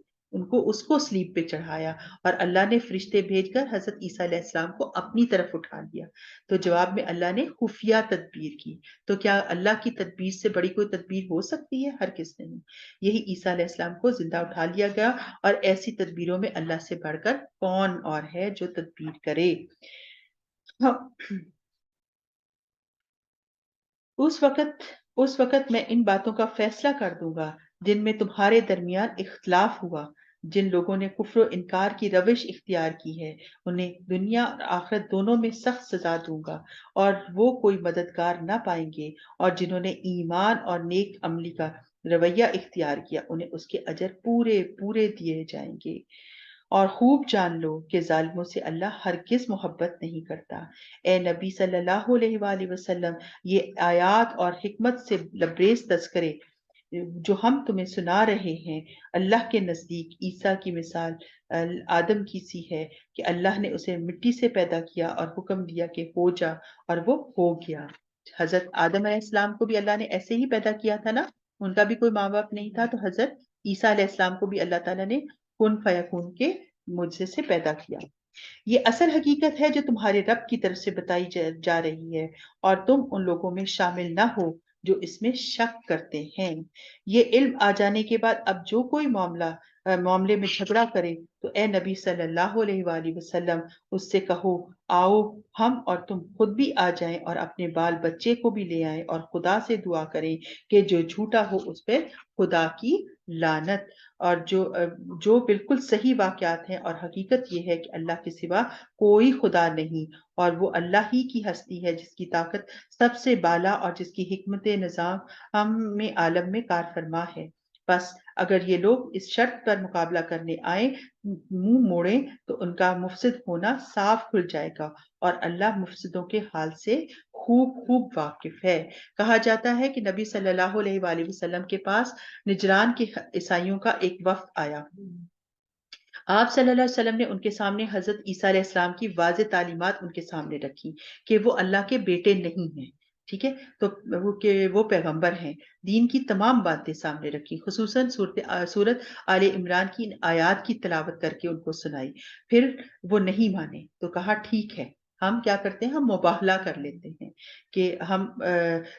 اس کو سلیب پہ چڑھایا، اور اللہ نے فرشتے بھیج کر حضرت عیسیٰ علیہ السلام کو اپنی طرف اٹھا لیا. تو جواب میں اللہ نے خفیہ تدبیر کی. تو کیا اللہ کی تدبیر سے بڑی کوئی تدبیر ہو سکتی ہے؟ ہر کس نے نہیں. یہی عیسیٰ علیہ السلام کو زندہ اٹھا لیا گیا، اور ایسی تدبیروں میں اللہ سے بڑھ کر کون اور ہے جو تدبیر کرے. اس وقت میں ان باتوں کا فیصلہ کر دوں گا جن میں تمہارے درمیان اختلاف ہوا. جن لوگوں نے کفر و انکار کی روش اختیار کی ہے انہیں دنیا اور آخرت دونوں میں سخت سزا دوں گا، اور وہ کوئی مددگار نہ پائیں گے. اور جنہوں نے ایمان اور نیک عملی کا رویہ اختیار کیا انہیں اس کے اجر پورے پورے دیے جائیں گے. اور خوب جان لو کہ ظالموں سے اللہ ہرگز محبت نہیں کرتا. اے نبی صلی اللہ علیہ وآلہ وسلم، یہ آیات اور حکمت سے لبریز تذکرے جو ہم تمہیں سنا رہے ہیں، اللہ کے نزدیک عیسیٰ کی مثال آدم کی سی ہے کہ اللہ نے اسے مٹی سے پیدا کیا اور حکم دیا کہ ہو جا، اور وہ ہو گیا. حضرت آدم علیہ السلام کو بھی اللہ نے ایسے ہی پیدا کیا تھا نا، ان کا بھی کوئی ماں باپ نہیں تھا. تو حضرت عیسیٰ علیہ السلام کو بھی اللہ تعالیٰ نے کن فیکون کے معجزے سے پیدا کیا. یہ اصل حقیقت ہے جو تمہارے رب کی طرف سے بتائی جا رہی ہے، اور تم ان لوگوں میں شامل نہ ہو جو اس میں شک کرتے ہیں. یہ علم آ جانے کے بعد اب جو کوئی معاملے میں جھگڑا کرے تو اے نبی صلی اللہ علیہ وآلہ وسلم اس سے کہو آؤ ہم اور تم خود بھی آ جائیں اور اپنے بال بچے کو بھی لے آئیں، اور خدا سے دعا کریں کہ جو جھوٹا ہو اس پہ خدا کی لعنت. اور جو بالکل صحیح واقعات ہیں، اور حقیقت یہ ہے کہ اللہ کے سوا کوئی خدا نہیں، اور وہ اللہ ہی کی ہستی ہے جس کی طاقت سب سے بالا اور جس کی حکمت نظام ہم میں عالم میں کار فرما ہے. بس اگر یہ لوگ اس شرط پر مقابلہ کرنے آئیں منہ موڑیں تو ان کا مفسد ہونا صاف کھل جائے گا، اور اللہ مفسدوں کے حال سے خوب خوب واقف ہے. کہا جاتا ہے کہ نبی صلی اللہ علیہ وآلہ وسلم کے پاس نجران کے عیسائیوں کا ایک وفد آیا. آپ صلی اللہ علیہ وسلم نے ان کے سامنے حضرت عیسیٰ علیہ السلام کی واضح تعلیمات ان کے سامنے رکھی کہ وہ اللہ کے بیٹے نہیں ہیں. ٹھیک ہے، تو وہ پیغمبر ہیں، دین کی تمام باتیں سامنے رکھی، خصوصاً سورت آل عمران کی آیات کی تلاوت کر کے ان کو سنائی، پھر وہ نہیں مانے تو کہا ٹھیک ہے، ہم کیا کرتے ہیں، ہم مباہلہ کر لیتے ہیں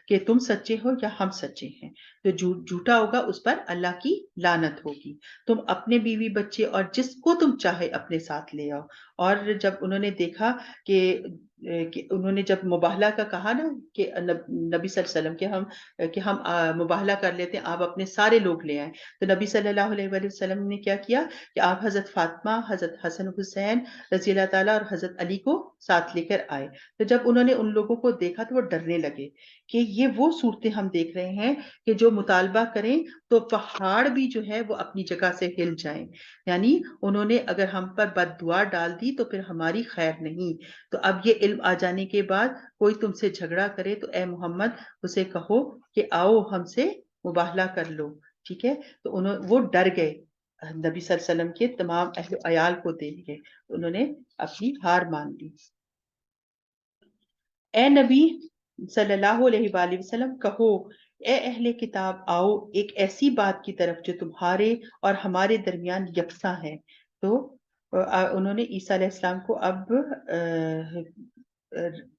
کہ تم سچے ہو یا ہم سچے ہیں، جو جھوٹا ہوگا اس پر اللہ کی لعنت ہوگی، تم اپنے بیوی بچے اور جس کو تم چاہے اپنے ساتھ لے آؤ۔ اور جب انہوں نے دیکھا کہ انہوں نے جب مباہلہ کا کہا نا کہ نبی صلی اللہ علیہ وسلم کہ ہم مباہلہ کر لیتے ہیں، آپ اپنے سارے لوگ لے آئیں، تو نبی صلی اللہ علیہ وآلہ وسلم نے کیا کیا کہ آپ حضرت فاطمہ، حضرت حسن حسین رضی اللہ تعالیٰ اور حضرت علی کو ساتھ لے کر آئے۔ تو جب انہوں نے ان لوگوں کو دیکھا تو وہ ڈرنے لگے کہ یہ وہ صورتیں ہم دیکھ رہے ہیں کہ جو مطالبہ کریں تو پہاڑ بھی جو ہے وہ اپنی جگہ سے ہل جائیں، یعنی انہوں نے اگر ہم پر بد دعا ڈال دی تو پھر ہماری خیر نہیں۔ تو اب یہ علم آ جانے کے بعد کوئی تم سے جھگڑا کرے تو اے محمد اسے کہو کہ آؤ ہم سے مباہلہ کر لو، ٹھیک ہے، تو وہ ڈر گئے، نبی صلی اللہ علیہ وسلم کے تمام اہل عیال کو دیکھ کے انہوں نے اپنی ہار مان لی۔ اے نبی صلی اللہ علیہ وآلہ وسلم کہو، اے اہل کتاب آؤ ایک ایسی بات کی طرف جو تمہارے اور ہمارے درمیان یکساں ہے۔ تو انہوں نے عیسیٰ علیہ السلام کو اب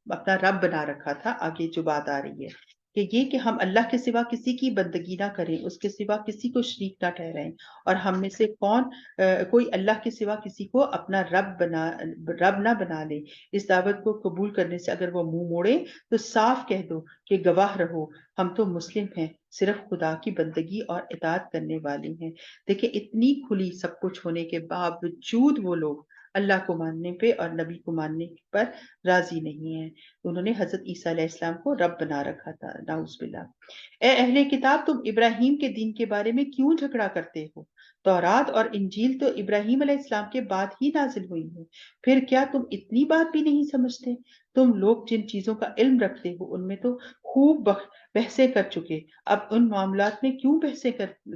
اپنا رب بنا رکھا تھا، آگے جو بات آ رہی ہے کہ یہ کہ ہم اللہ کے سوا کسی کی بندگی نہ کریں، اس کے سوا کسی کو شریک نہ ٹھہرائیں، اور ہم میں سے کوئی اللہ کے سوا کسی کو اپنا رب نہ بنا لے۔ اس دعوت کو قبول کرنے سے اگر وہ منہ موڑے تو صاف کہہ دو کہ گواہ رہو ہم تو مسلم ہیں، صرف خدا کی بندگی اور اطاعت کرنے والے ہیں۔ دیکھیں اتنی کھلی سب کچھ ہونے کے باوجود وہ لوگ اللہ کو ماننے پہ اور نبی کو ماننے پر راضی نہیں ہیں، انہوں نے حضرت عیسیٰ علیہ السلام کو رب بنا رکھا تھا، نعوذ باللہ۔ اے اہل کتاب تم ابراہیم کے دین کے بارے میں کیوں جھگڑا کرتے ہو؟ تورات اور انجیل تو ابراہیم علیہ السلام کے بعد ہی نازل ہوئی ہیں، پھر کیا تم اتنی بات بھی نہیں سمجھتے؟ تم لوگ جن چیزوں کا علم رکھتے ہو ان میں تو خوب بحثیں کر چکے، اب ان معاملات میں کیوں بحثیں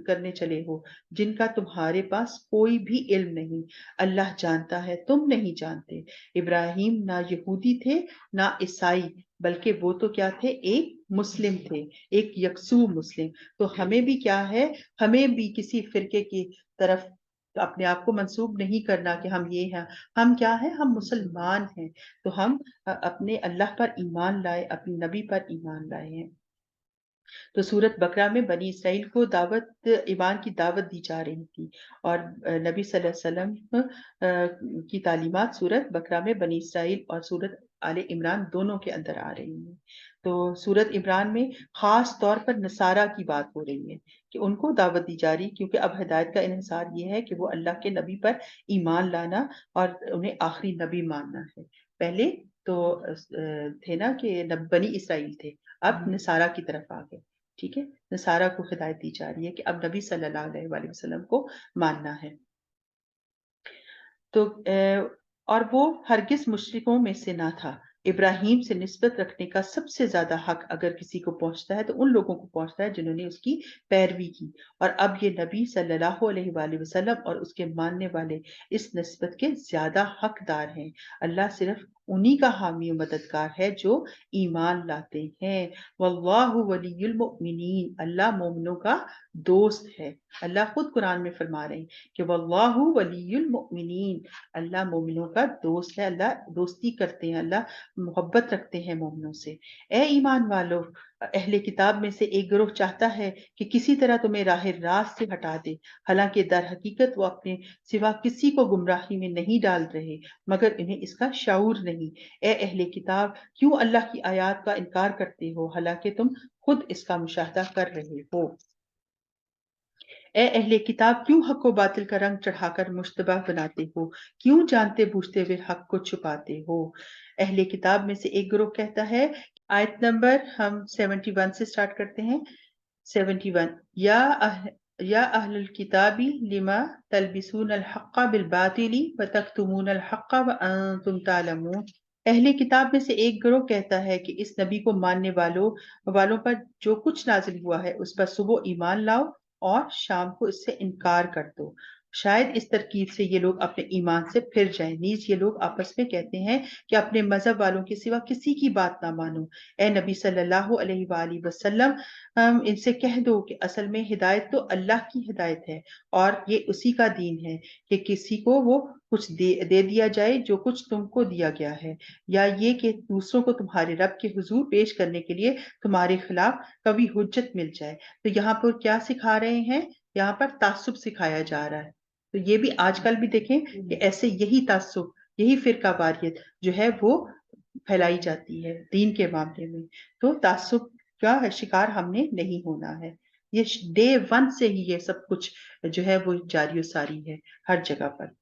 کرنے چلے ہو جن کا تمہارے پاس کوئی بھی علم نہیں؟ اللہ جانتا ہے تم نہیں جانتے۔ ابراہیم نہ یہودی تھے نہ عیسائی، بلکہ وہ تو کیا تھے، ایک مسلم تھے، ایک یکسو مسلم۔ تو ہمیں بھی کیا ہے، ہمیں بھی کسی فرقے کی طرف اپنے آپ کو منسوب نہیں کرنا کہ ہم یہ ہیں، ہم کیا ہیں، ہم مسلمان ہیں، تو ہم اپنے اللہ پر ایمان لائے، اپنے نبی پر ایمان لائے ہیں۔ تو سورت بقرہ میں بنی اسرائیل کو ایمان کی دعوت دی جا رہی تھی، اور نبی صلی اللہ علیہ وسلم کی تعلیمات سورت بقرہ میں بنی اسرائیل اور سورت آل عمران دونوں کے اندر آ رہی ہیں۔ تو سورت عمران میں خاص طور پر نصارہ کی بات ہو رہی ہے کہ ان کو دعوت دی جا رہی، کیونکہ اب ہدایت کا انحصار یہ ہے کہ وہ اللہ کے نبی پر ایمان لانا اور انہیں آخری نبی ماننا ہے۔ پہلے تو تھے نا کہ بنی اسرائیل تھے، اب نصارہ کی طرف آ گئے، ٹھیک ہے، نصارہ کو ہدایت دی جا رہی ہے کہ اب نبی صلی اللہ علیہ وآلہ وسلم کو ماننا ہے۔ تو اور وہ ہرگز مشرکوں میں سے نہ تھا۔ ابراہیم سے نسبت رکھنے کا سب سے زیادہ حق اگر کسی کو پہنچتا ہے تو ان لوگوں کو پہنچتا ہے جنہوں نے اس کی پیروی کی، اور اب یہ نبی صلی اللہ علیہ وآلہ وسلم اور اس کے ماننے والے اس نسبت کے زیادہ حقدار ہیں۔ اللہ صرف انہی کا حامی و مددگار ہے جو ایمان لاتے ہیں۔ واللہ ولی المؤمنین، اللہ مومنوں کا دوست ہے۔ اللہ خود قرآن میں فرما رہے ہیں کہ واللہ ولی المؤمنین، اللہ مومنوں کا دوست ہے، اللہ دوستی کرتے ہیں، اللہ محبت رکھتے ہیں مومنوں سے۔ اے ایمان والو، اہل کتاب میں سے ایک گروہ چاہتا ہے کہ کسی طرح تمہیں راہ راست سے ہٹا دے، حالانکہ در حقیقت وہ اپنے سوا کسی کو گمراہی میں نہیں ڈال رہے مگر انہیں اس کا شعور نہیں۔ اے اہل کتاب کیوں اللہ کی آیات کا انکار کرتے ہو حالانکہ تم خود اس کا مشاہدہ کر رہے ہو؟ اے اہل کتاب کیوں حق و باطل کا رنگ چڑھا کر مشتبہ بناتے ہو؟ کیوں جانتے بوجھتے ہوئے حق کو چھپاتے ہو؟ اہل کتاب میں سے ایک گروہ کہتا ہے، آیت نمبر ہم 71 سے سٹارٹ کرتے ہیں۔ 71 یا اہل الکتاب لما تلبسون الحق بالباطل وتکتمون الحق وانتم تعلمون۔ اہل کتاب میں سے ایک گروہ کہتا ہے کہ اس نبی کو ماننے والوں پر جو کچھ نازل ہوا ہے اس پر صبح ایمان لاؤ اور شام کو اس سے انکار کر دو، شاید اس ترکیب سے یہ لوگ اپنے ایمان سے پھر جائیں، نیز یہ لوگ آپس میں کہتے ہیں کہ اپنے مذہب والوں کے سوا کسی کی بات نہ مانو۔ اے نبی صلی اللہ علیہ وآلہ وسلم ان سے کہہ دو کہ اصل میں ہدایت تو اللہ کی ہدایت ہے اور یہ اسی کا دین ہے کہ کسی کو وہ کچھ دے دیا جائے جو کچھ تم کو دیا گیا ہے، یا یہ کہ دوسروں کو تمہارے رب کے حضور پیش کرنے کے لیے تمہارے خلاف کبھی حجت مل جائے۔ تو یہاں پر کیا سکھا رہے ہیں؟ یہاں پر تعصب سکھایا جا رہا ہے۔ تو یہ بھی آج کل بھی دیکھیں کہ ایسے یہی تعصب، یہی فرقہ واریت جو ہے وہ پھیلائی جاتی ہے دین کے معاملے میں۔ تو تعصب کا شکار ہم نے نہیں ہونا ہے۔ یہ ڈے ون سے ہی یہ سب کچھ جو ہے وہ جاری و ساری ہے ہر جگہ پر۔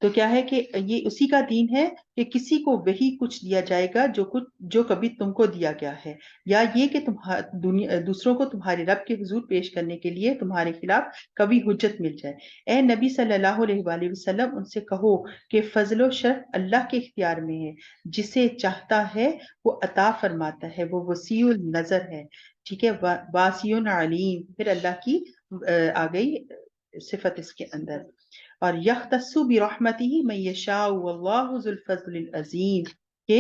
تو کیا ہے کہ یہ اسی کا دین ہے کہ کسی کو وہی کچھ دیا جائے گا جو کبھی تم کو دیا گیا ہے، یا یہ کہ دوسروں کو تمہارے رب کے حضور پیش کرنے کے لیے تمہارے خلاف کبھی حجت مل جائے۔ اے نبی صلی اللہ علیہ وآلہ وسلم ان سے کہو کہ فضل و شرف اللہ کے اختیار میں ہے، جسے چاہتا ہے وہ عطا فرماتا ہے، وہ وسیع النظر ہے، ٹھیک ہے، واسع علیم۔ پھر اللہ کی آ گئی صفت اس کے اندر، اور یختص برحمتہ من یشاء واللہ ذو الفضل العظیم، کہ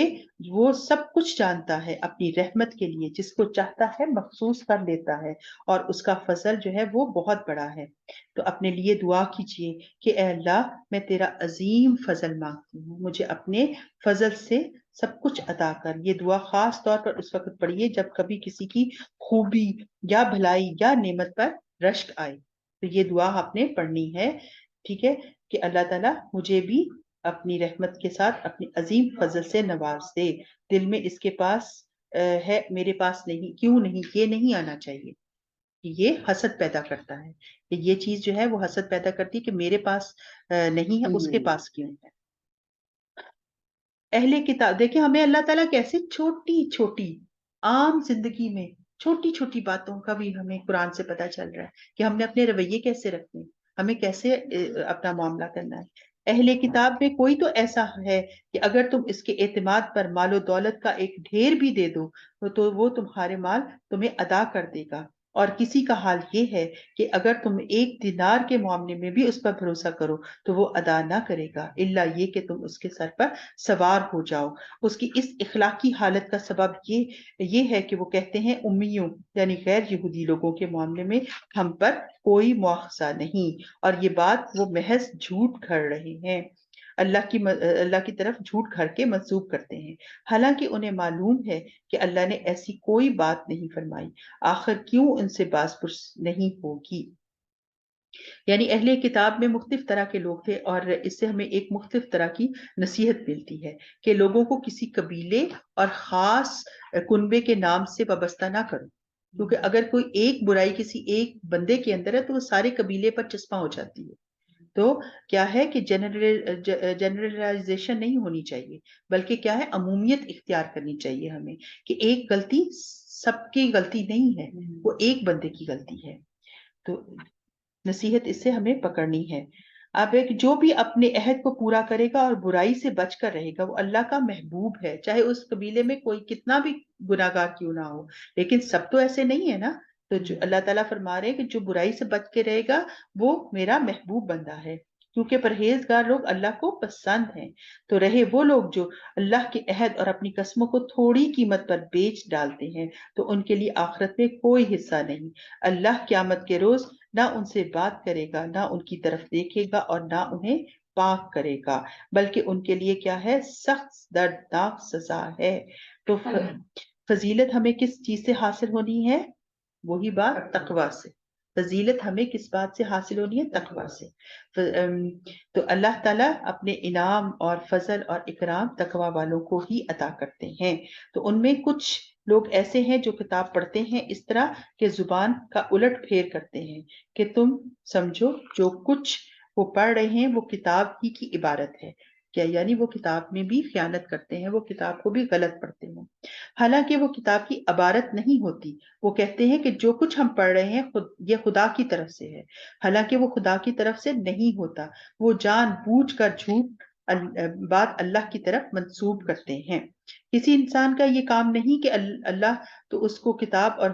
وہ سب کچھ جانتا ہے اپنی رحمت کے لیے، جس کو چاہتا ہے مخصوص کر لیتا ہے، اور اس کا فضل جو ہے وہ بہت بڑا ہے۔ تو اپنے لیے دعا کیجئے کہ اے اللہ میں تیرا عظیم فضل مانگتی ہوں، مجھے اپنے فضل سے سب کچھ عطا کر۔ یہ دعا خاص طور پر اس وقت پڑھیے جب کبھی کسی کی خوبی یا بھلائی یا نعمت پر رشک آئے، تو یہ دعا آپ نے پڑھنی ہے، ٹھیک ہے، کہ اللہ تعالیٰ مجھے بھی اپنی رحمت کے ساتھ اپنی عظیم فضل سے نواز دے۔ دل میں اس کے پاس ہے، میرے پاس نہیں، کیوں نہیں، یہ نہیں آنا چاہیے کہ یہ حسد پیدا کرتا ہے، کہ یہ چیز جو ہے وہ حسد پیدا کرتی ہے کہ میرے پاس نہیں ہے، اس کے پاس کیوں ہے۔ اہل کتاب دیکھیں ہمیں اللہ تعالیٰ کیسے چھوٹی چھوٹی عام زندگی میں چھوٹی چھوٹی باتوں کا بھی ہمیں قرآن سے پتا چل رہا ہے کہ ہم نے اپنے رویے کیسے رکھنے ہیں، ہمیں کیسے اپنا معاملہ کرنا ہے۔ اہل کتاب میں کوئی تو ایسا ہے کہ اگر تم اس کے اعتماد پر مال و دولت کا ایک ڈھیر بھی دے دو تو وہ تمہارے مال تمہیں ادا کر دے گا، اور کسی کا حال یہ ہے کہ اگر تم ایک دینار کے معاملے میں بھی اس پر بھروسہ کرو تو وہ ادا نہ کرے گا، الا یہ کہ تم اس کے سر پر سوار ہو جاؤ۔ اس کی اس اخلاقی حالت کا سبب یہ ہے کہ وہ کہتے ہیں امیوں یعنی غیر یہودی لوگوں کے معاملے میں ہم پر کوئی مواخذہ نہیں، اور یہ بات وہ محض جھوٹ گھڑ رہے ہیں، اللہ کی طرف جھوٹ گھڑ کے منسوب کرتے ہیں، حالانکہ انہیں معلوم ہے کہ اللہ نے ایسی کوئی بات نہیں فرمائی، آخر کیوں ان سے باز پرس نہیں ہوگی۔ یعنی اہل کتاب میں مختلف طرح کے لوگ تھے، اور اس سے ہمیں ایک مختلف طرح کی نصیحت ملتی ہے کہ لوگوں کو کسی قبیلے اور خاص کنبے کے نام سے وابستہ نہ کرو، کیونکہ اگر کوئی ایک برائی کسی ایک بندے کے اندر ہے تو وہ سارے قبیلے پر چسپاں ہو جاتی ہے۔ تو کیا ہے کہ جنرلائزیشن نہیں ہونی چاہیے، بلکہ کیا ہے عمومیت اختیار کرنی چاہیے ہمیں، کہ ایک غلطی سب کی غلطی نہیں ہے، وہ ایک بندے کی غلطی ہے۔ تو نصیحت اس سے ہمیں پکڑنی ہے۔ اب ایک جو بھی اپنے عہد کو پورا کرے گا اور برائی سے بچ کر رہے گا وہ اللہ کا محبوب ہے، چاہے اس قبیلے میں کوئی کتنا بھی گناہگار کیوں نہ ہو، لیکن سب تو ایسے نہیں ہے نا۔ تو جو اللہ تعالیٰ فرما رہے ہیں کہ جو برائی سے بچ کے رہے گا وہ میرا محبوب بندہ ہے، کیونکہ پرہیزگار لوگ اللہ کو پسند ہیں۔ تو رہے وہ لوگ جو اللہ کے عہد اور اپنی قسموں کو تھوڑی قیمت پر بیچ ڈالتے ہیں تو ان کے لیے آخرت میں کوئی حصہ نہیں۔ اللہ قیامت کے روز نہ ان سے بات کرے گا، نہ ان کی طرف دیکھے گا، اور نہ انہیں پاک کرے گا، بلکہ ان کے لیے کیا ہے، سخت دردناک سزا ہے۔ تو فضیلت ہمیں کس چیز سے حاصل ہونی ہے؟ وہی بات تقوی سے۔ فضیلت ہمیں کس بات سے حاصل ہونی ہے؟ تقوی سے۔ تو اللہ تعالیٰ اپنے انعام اور فضل اور اکرام تقوی والوں کو ہی عطا کرتے ہیں۔ تو ان میں کچھ لوگ ایسے ہیں جو کتاب پڑھتے ہیں اس طرح کہ زبان کا الٹ پھیر کرتے ہیں کہ تم سمجھو جو کچھ وہ پڑھ رہے ہیں وہ کتاب ہی کی عبارت ہے، کیا یعنی وہ کتاب میں بھی خیانت کرتے ہیں، وہ کتاب کو بھی غلط پڑھتے ہیں، حالانکہ وہ کتاب کی عبارت نہیں ہوتی۔ وہ کہتے ہیں کہ جو کچھ ہم پڑھ رہے ہیں یہ خدا کی طرف سے ہے، حالانکہ وہ خدا کی طرف سے نہیں ہوتا، وہ جان بوجھ کر جھوٹ بات اللہ کی طرف منسوب کرتے ہیں۔ کسی انسان کا یہ کام نہیں کہ اللہ تو اس کو کتاب اور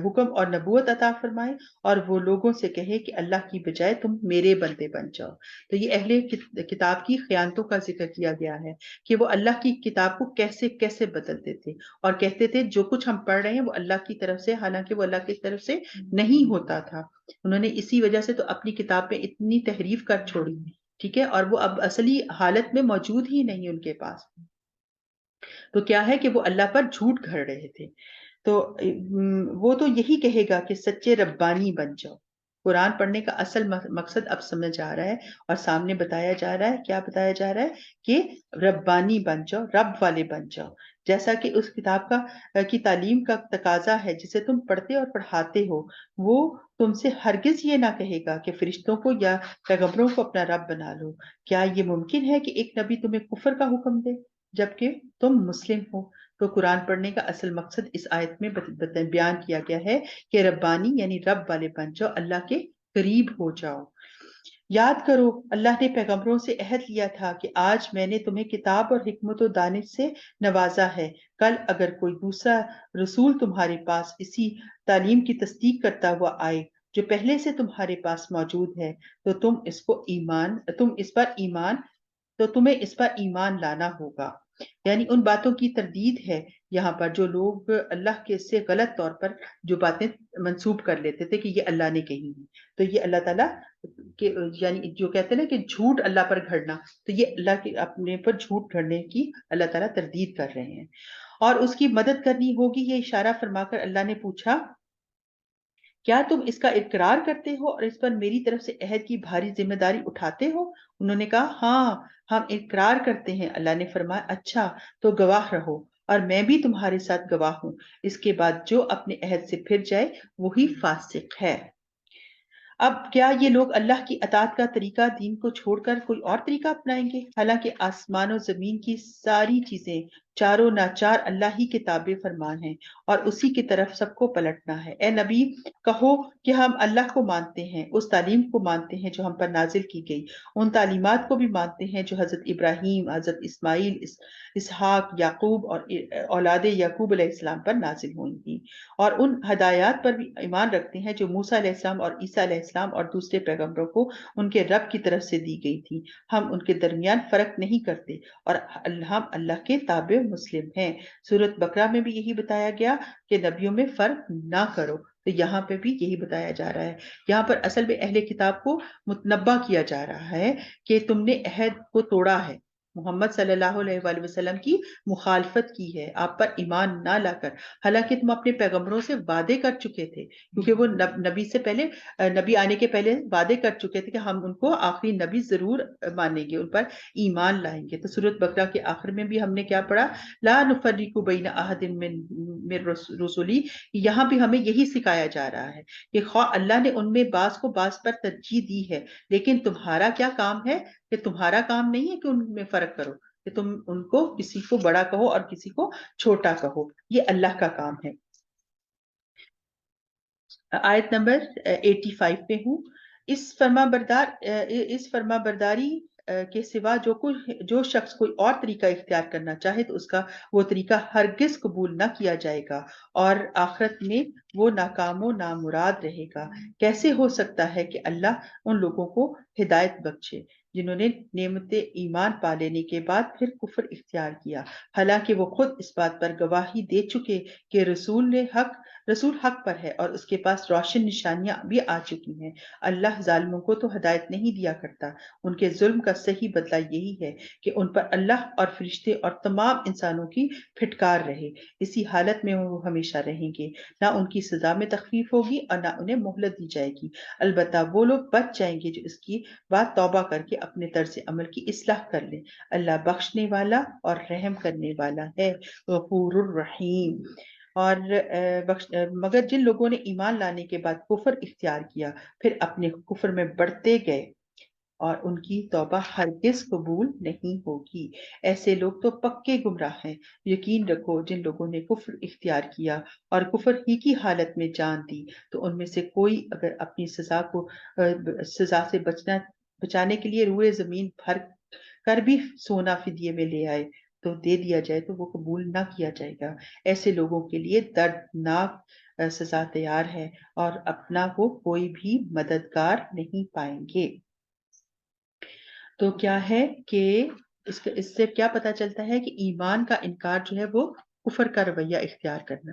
حکم اور نبوت عطا فرمائے اور وہ لوگوں سے کہے کہ اللہ کی بجائے تم میرے بندے بن جاؤ۔ تو یہ اہل کتاب کی خیانتوں کا ذکر کیا گیا ہے کہ وہ اللہ کی کتاب کو کیسے کیسے بدلتے تھے اور کہتے تھے جو کچھ ہم پڑھ رہے ہیں وہ اللہ کی طرف سے، حالانکہ وہ اللہ کی طرف سے نہیں ہوتا تھا۔ انہوں نے اسی وجہ سے تو اپنی کتاب میں اتنی تحریف کر چھوڑی، ٹھیک ہے، اور وہ اب اصلی حالت میں موجود ہی نہیں ان کے پاس۔ تو کیا ہے کہ وہ اللہ پر جھوٹ گھڑ رہے تھے۔ تو وہ تو یہی کہے گا کہ سچے ربانی بن جاؤ۔ قرآن پڑھنے کا اصل مقصد اب سمجھ آ رہا ہے اور سامنے بتایا جا رہا ہے، کیا بتایا جا رہا ہے کہ ربانی بن جاؤ، رب والے بن جاؤ، جیسا کہ اس کتاب کی تعلیم کا تقاضا ہے جسے تم پڑھتے اور پڑھاتے ہو۔ وہ تم سے ہرگز یہ نہ کہے گا کہ فرشتوں کو یا پیغمبروں کو اپنا رب بنا لو۔ کیا یہ ممکن ہے کہ ایک نبی تمہیں کفر کا حکم دے جبکہ تم مسلم ہو؟ تو قرآن پڑھنے کا اصل مقصد اس آیت میں بیان کیا گیا ہے کہ ربانی یعنی رب والے بن جاؤ، اللہ کے قریب ہو جاؤ۔ یاد کرو اللہ نے پیغمبروں سے عہد لیا تھا کہ آج میں نے تمہیں کتاب اور حکمت و دانش سے نوازا ہے، کل اگر کوئی دوسرا رسول تمہارے پاس اسی تعلیم کی تصدیق کرتا ہوا آئے جو پہلے سے تمہارے پاس موجود ہے تو تمہیں اس پر ایمان لانا ہوگا۔ یعنی ان باتوں کی تردید ہے یہاں پر جو لوگ اللہ کے سے غلط طور پر جو باتیں منسوب کر لیتے تھے کہ یہ اللہ نے کہی ہیں، تو یہ اللہ تعالیٰ کہ یعنی جو کہتے ہیں نا کہ جھوٹ اللہ پر گھڑنا، تو یہ اللہ کے اپنے پر جھوٹ گھڑنے کی اللہ تعالیٰ تردید کر رہے ہیں اور اس کی مدد کرنی ہوگی۔ یہ اشارہ فرما کر اللہ نے پوچھا کیا تم اس کا اقرار کرتے ہو اور اس پر میری طرف سے عہد کی بھاری ذمہ داری اٹھاتے ہو؟ انہوں نے کہا ہاں ہم اقرار کرتے ہیں۔ اللہ نے فرمایا اچھا تو گواہ رہو اور میں بھی تمہارے ساتھ گواہ ہوں، اس کے بعد جو اپنے عہد سے پھر جائے وہی فاسق ہے۔ اب کیا یہ لوگ اللہ کی اطاعت کا طریقہ دین کو چھوڑ کر کوئی اور طریقہ اپنائیں گے؟ حالانکہ آسمان و زمین کی ساری چیزیں چاروں ناچار اللہ ہی کے تابع فرمان ہیں اور اسی کی طرف سب کو پلٹنا ہے۔ اے نبی کہو کہ ہم اللہ کو مانتے ہیں، اس تعلیم کو مانتے ہیں جو ہم پر نازل کی گئی، ان تعلیمات کو بھی مانتے ہیں جو حضرت ابراہیم، حضرت اسماعیل، اسحاق، یعقوب اور اولاد یعقوب علیہ السلام پر نازل ہوئی تھی، اور ان ہدایات پر بھی ایمان رکھتے ہیں جو موسیٰ علیہ السلام اور عیسیٰ علیہ السلام اور دوسرے پیغمبروں کو ان کے رب کی طرف سے دی گئی تھی۔ ہم ان کے درمیان فرق نہیں کرتے اور ہم اللہ کے تابع مسلم ہیں۔ سورۃ بقرہ میں بھی یہی بتایا گیا کہ نبیوں میں فرق نہ کرو، تو یہاں پہ بھی یہی بتایا جا رہا ہے۔ یہاں پر اصل میں اہل کتاب کو متنبہ کیا جا رہا ہے کہ تم نے عہد کو توڑا ہے، محمد صلی اللہ علیہ وآلہ وسلم کی مخالفت کی ہے آپ پر ایمان نہ لا کر، حالانکہ تم اپنے پیغمبروں سے وعدے کر چکے تھے، کیونکہ وہ نبی سے پہلے، نبی آنے کے پہلے وعدے کر چکے تھے کہ ہم ان کو آخری نبی ضرور مانیں گے، ان پر ایمان لائیں گے۔ تو سورۃ بقرہ کے آخر میں بھی ہم نے کیا پڑھا، لا نفرق بین احد من رسلی، یہاں بھی ہمیں یہی سکھایا جا رہا ہے کہ خواہ اللہ نے ان میں بعض کو بعض پر ترجیح دی ہے، لیکن تمہارا کیا کام ہے کہ تمہارا کام نہیں ہے کہ ان میں فرق کرو، کہ تم ان کو کسی کو بڑا کہو اور کسی کو چھوٹا کہو، یہ اللہ کا کام ہے۔ آیت نمبر 85 پہ ہوں۔ اس فرما برداری کے سوا جو شخص کوئی اور طریقہ اختیار کرنا چاہے تو اس کا وہ طریقہ ہرگز قبول نہ کیا جائے گا اور آخرت میں وہ ناکام و نامراد رہے گا۔ کیسے ہو سکتا ہے کہ اللہ ان لوگوں کو ہدایت بخشے جنہوں نے نعمت ایمان پا لینے کے بعد پھر کفر اختیار کیا، حالانکہ وہ خود اس بات پر گواہی دے چکے کہ رسول حق پر ہے اور اس کے پاس روشن نشانیاں بھی آ چکی ہیں۔ اللہ ظالموں کو تو ہدایت نہیں دیا کرتا، ان کے ظلم کا صحیح بدلہ یہی ہے کہ ان پر اللہ اور فرشتے اور تمام انسانوں کی پھٹکار رہے، اسی حالت میں وہ ہمیشہ رہیں گے، نہ ان کی سزا میں تخفیف ہوگی اور نہ انہیں مہلت دی جائے گی۔ البتہ وہ لوگ بچ جائیں گے جو اس کی بات توبہ کر کے اپنے طرز عمل کی اصلاح کر لیں۔ اللہ بخشنے والا اور رحم کرنے والا ہے، غفور الرحیم۔ اور مگر جن لوگوں نے ایمان لانے کے بعد کفر اختیار کیا پھر اپنے کفر میں بڑھتے گئے اور ان کی توبہ ہرگز قبول نہیں ہوگی، ایسے لوگ تو پکے گمراہ ہیں۔ یقین رکھو جن لوگوں نے کفر اختیار کیا اور کفر ہی کی حالت میں جان دی تو ان میں سے کوئی اگر اپنی سزا سے بچانے کے لیے روئے زمین بھر کر بھی سونا فدیے میں لے آئے تو دے دیا جائے تو وہ قبول نہ کیا جائے گا. ایسے لوگوں کے لیے دردناک سزا تیار ہے اور اپنا وہ کوئی بھی مددگار نہیں پائیں گے. تو کیا ہے کہ اس سے کیا پتا چلتا ہے کہ ایمان کا انکار جو ہے وہ کفر کا رویہ اختیار کرنا.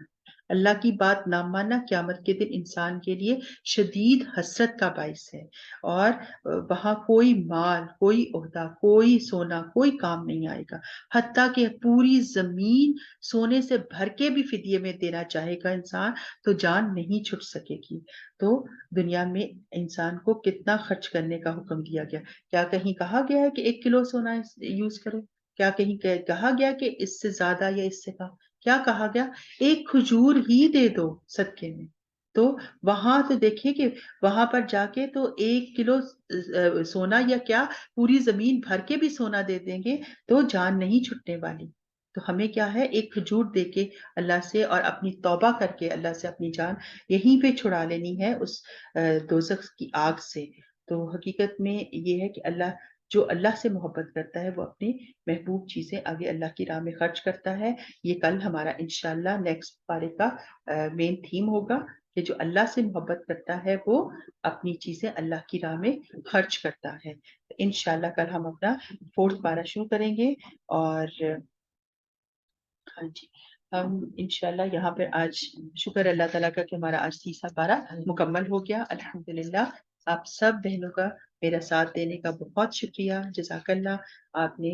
اللہ کی بات نہ ماننا قیامت کے دن انسان کے لیے شدید حسرت کا باعث ہے اور وہاں کوئی مال، کوئی عہدہ، کوئی سونا، کوئی کام نہیں آئے گا. حتیٰ کہ پوری زمین سونے سے بھر کے بھی فدیے میں دینا چاہے گا انسان تو جان نہیں چھٹ سکے گی. تو دنیا میں انسان کو کتنا خرچ کرنے کا حکم دیا گیا. کیا کہیں کہا گیا ہے کہ 1 کلو سونا یوز کرو؟ کیا کہیں کہا گیا کہ اس سے زیادہ یا اس سے کم؟ کیا کہا گیا؟ 1 کھجور ہی دے دو صدقے میں. تو وہاں تو دیکھیے کہ وہاں پر جا کے تو 1 کلو سونا یا کیا پوری زمین بھر کے بھی سونا دے دیں گے تو جان نہیں چھٹنے والی. تو ہمیں کیا ہے 1 کھجور دے کے اللہ سے اور اپنی توبہ کر کے اللہ سے اپنی جان یہیں پہ چھڑا لینی ہے اس دوزخ کی آگ سے. تو حقیقت میں یہ ہے کہ جو اللہ سے محبت کرتا ہے وہ اپنی محبوب چیزیں آگے اللہ کی راہ میں خرچ کرتا ہے. یہ کل ہمارا انشاءاللہ نیکسٹ پارے کا مین تھیم ہوگا کہ جو اللہ سے محبت کرتا ہے وہ اپنی چیزیں اللہ کی راہ میں خرچ کرتا ہے. انشاءاللہ کل ہم اپنا 4تھ پارہ شروع کریں گے اور ہاں جی ہم انشاءاللہ یہاں پر آج شکر اللہ تعالیٰ کا کہ ہمارا آج 3 پارہ مکمل ہو گیا. الحمدللہ آپ سب بہنوں کا میرا ساتھ دینے کا بہت شکریہ. جزاک اللہ. آپ نے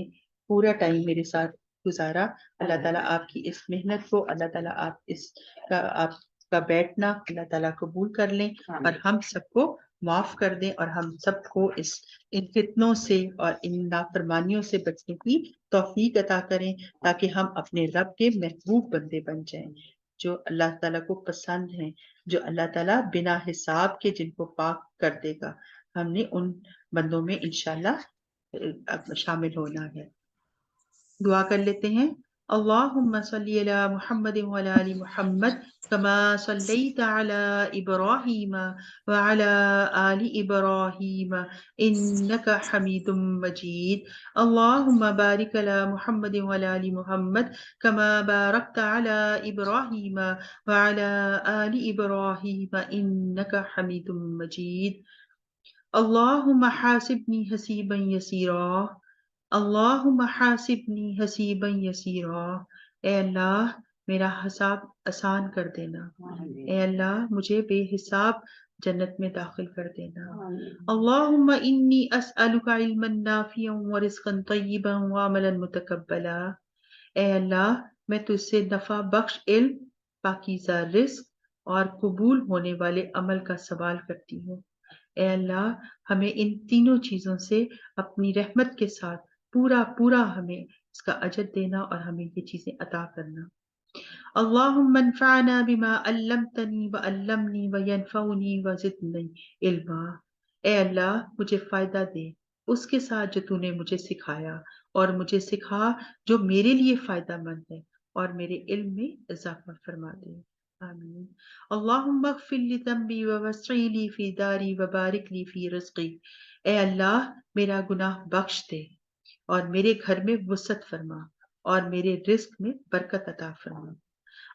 پورا ٹائم میرے ساتھ گزارا. اللہ تعالیٰ آپ کی اس محنت کو، اللہ تعالیٰ آپ کا بیٹھنا اللہ تعالیٰ قبول کر لیں اور ہم سب کو معاف کر دیں اور ہم سب کو ان فتنوں سے اور ان نافرمانیوں سے بچنے کی توفیق عطا کریں تاکہ ہم اپنے رب کے محبوب بندے بن جائیں جو اللہ تعالیٰ کو پسند ہیں، جو اللہ تعالیٰ بنا حساب کے جن کو پاک کر دے گا. ہم نے ان بندوں میں انشاءاللہ شامل ہونا ہے. دعا کر لیتے ہیں. اللہم صلی علی محمد وعلی آل محمد کما صلیت علی ابراہیم وعلی آل ابراہیم انک حمید مجید. اللہم بارک علی محمد وعلی آل محمد کما بارکت علی ابراہیم وعلی آل ابراہیم انک حمید مجید. اللہم حاسبنی حسیبا یسیرا. اللہم حاسبنی حسیبا یسیرا. اے اللہ میرا حساب آسان کر دینا. اے اللہ مجھے بے حساب جنت میں داخل کر دینا. اللہم انی اسألک علما نافعا ورزقا طیبا وعملا متقبلا. اے اللہ میں تجھ سے نفع بخش علم، پاکیزہ رزق اور قبول ہونے والے عمل کا سوال کرتی ہوں. اے اللہ ہمیں ان تینوں چیزوں سے اپنی رحمت کے ساتھ پورا ہمیں اس کا اجر دینا اور ہمیں یہ چیزیں عطا کرنا. اللہم انفعنا بما علمتنی وعلمنی وینفعنی وزدنی علما. اے اللہ مجھے فائدہ دے اس کے ساتھ جو تو نے مجھے سکھایا اور مجھے سکھا جو میرے لیے فائدہ مند ہے اور میرے علم میں اضافہ فرما دے. آمین. اللہم اغفر لی ذنبی ووسع لی فی داری وبارک لی فی رزقی. اے اللہ میرا گناہ بخش دے اور میرے گھر میں وسعت فرما اور میرے رزق میں برکت عطا فرما.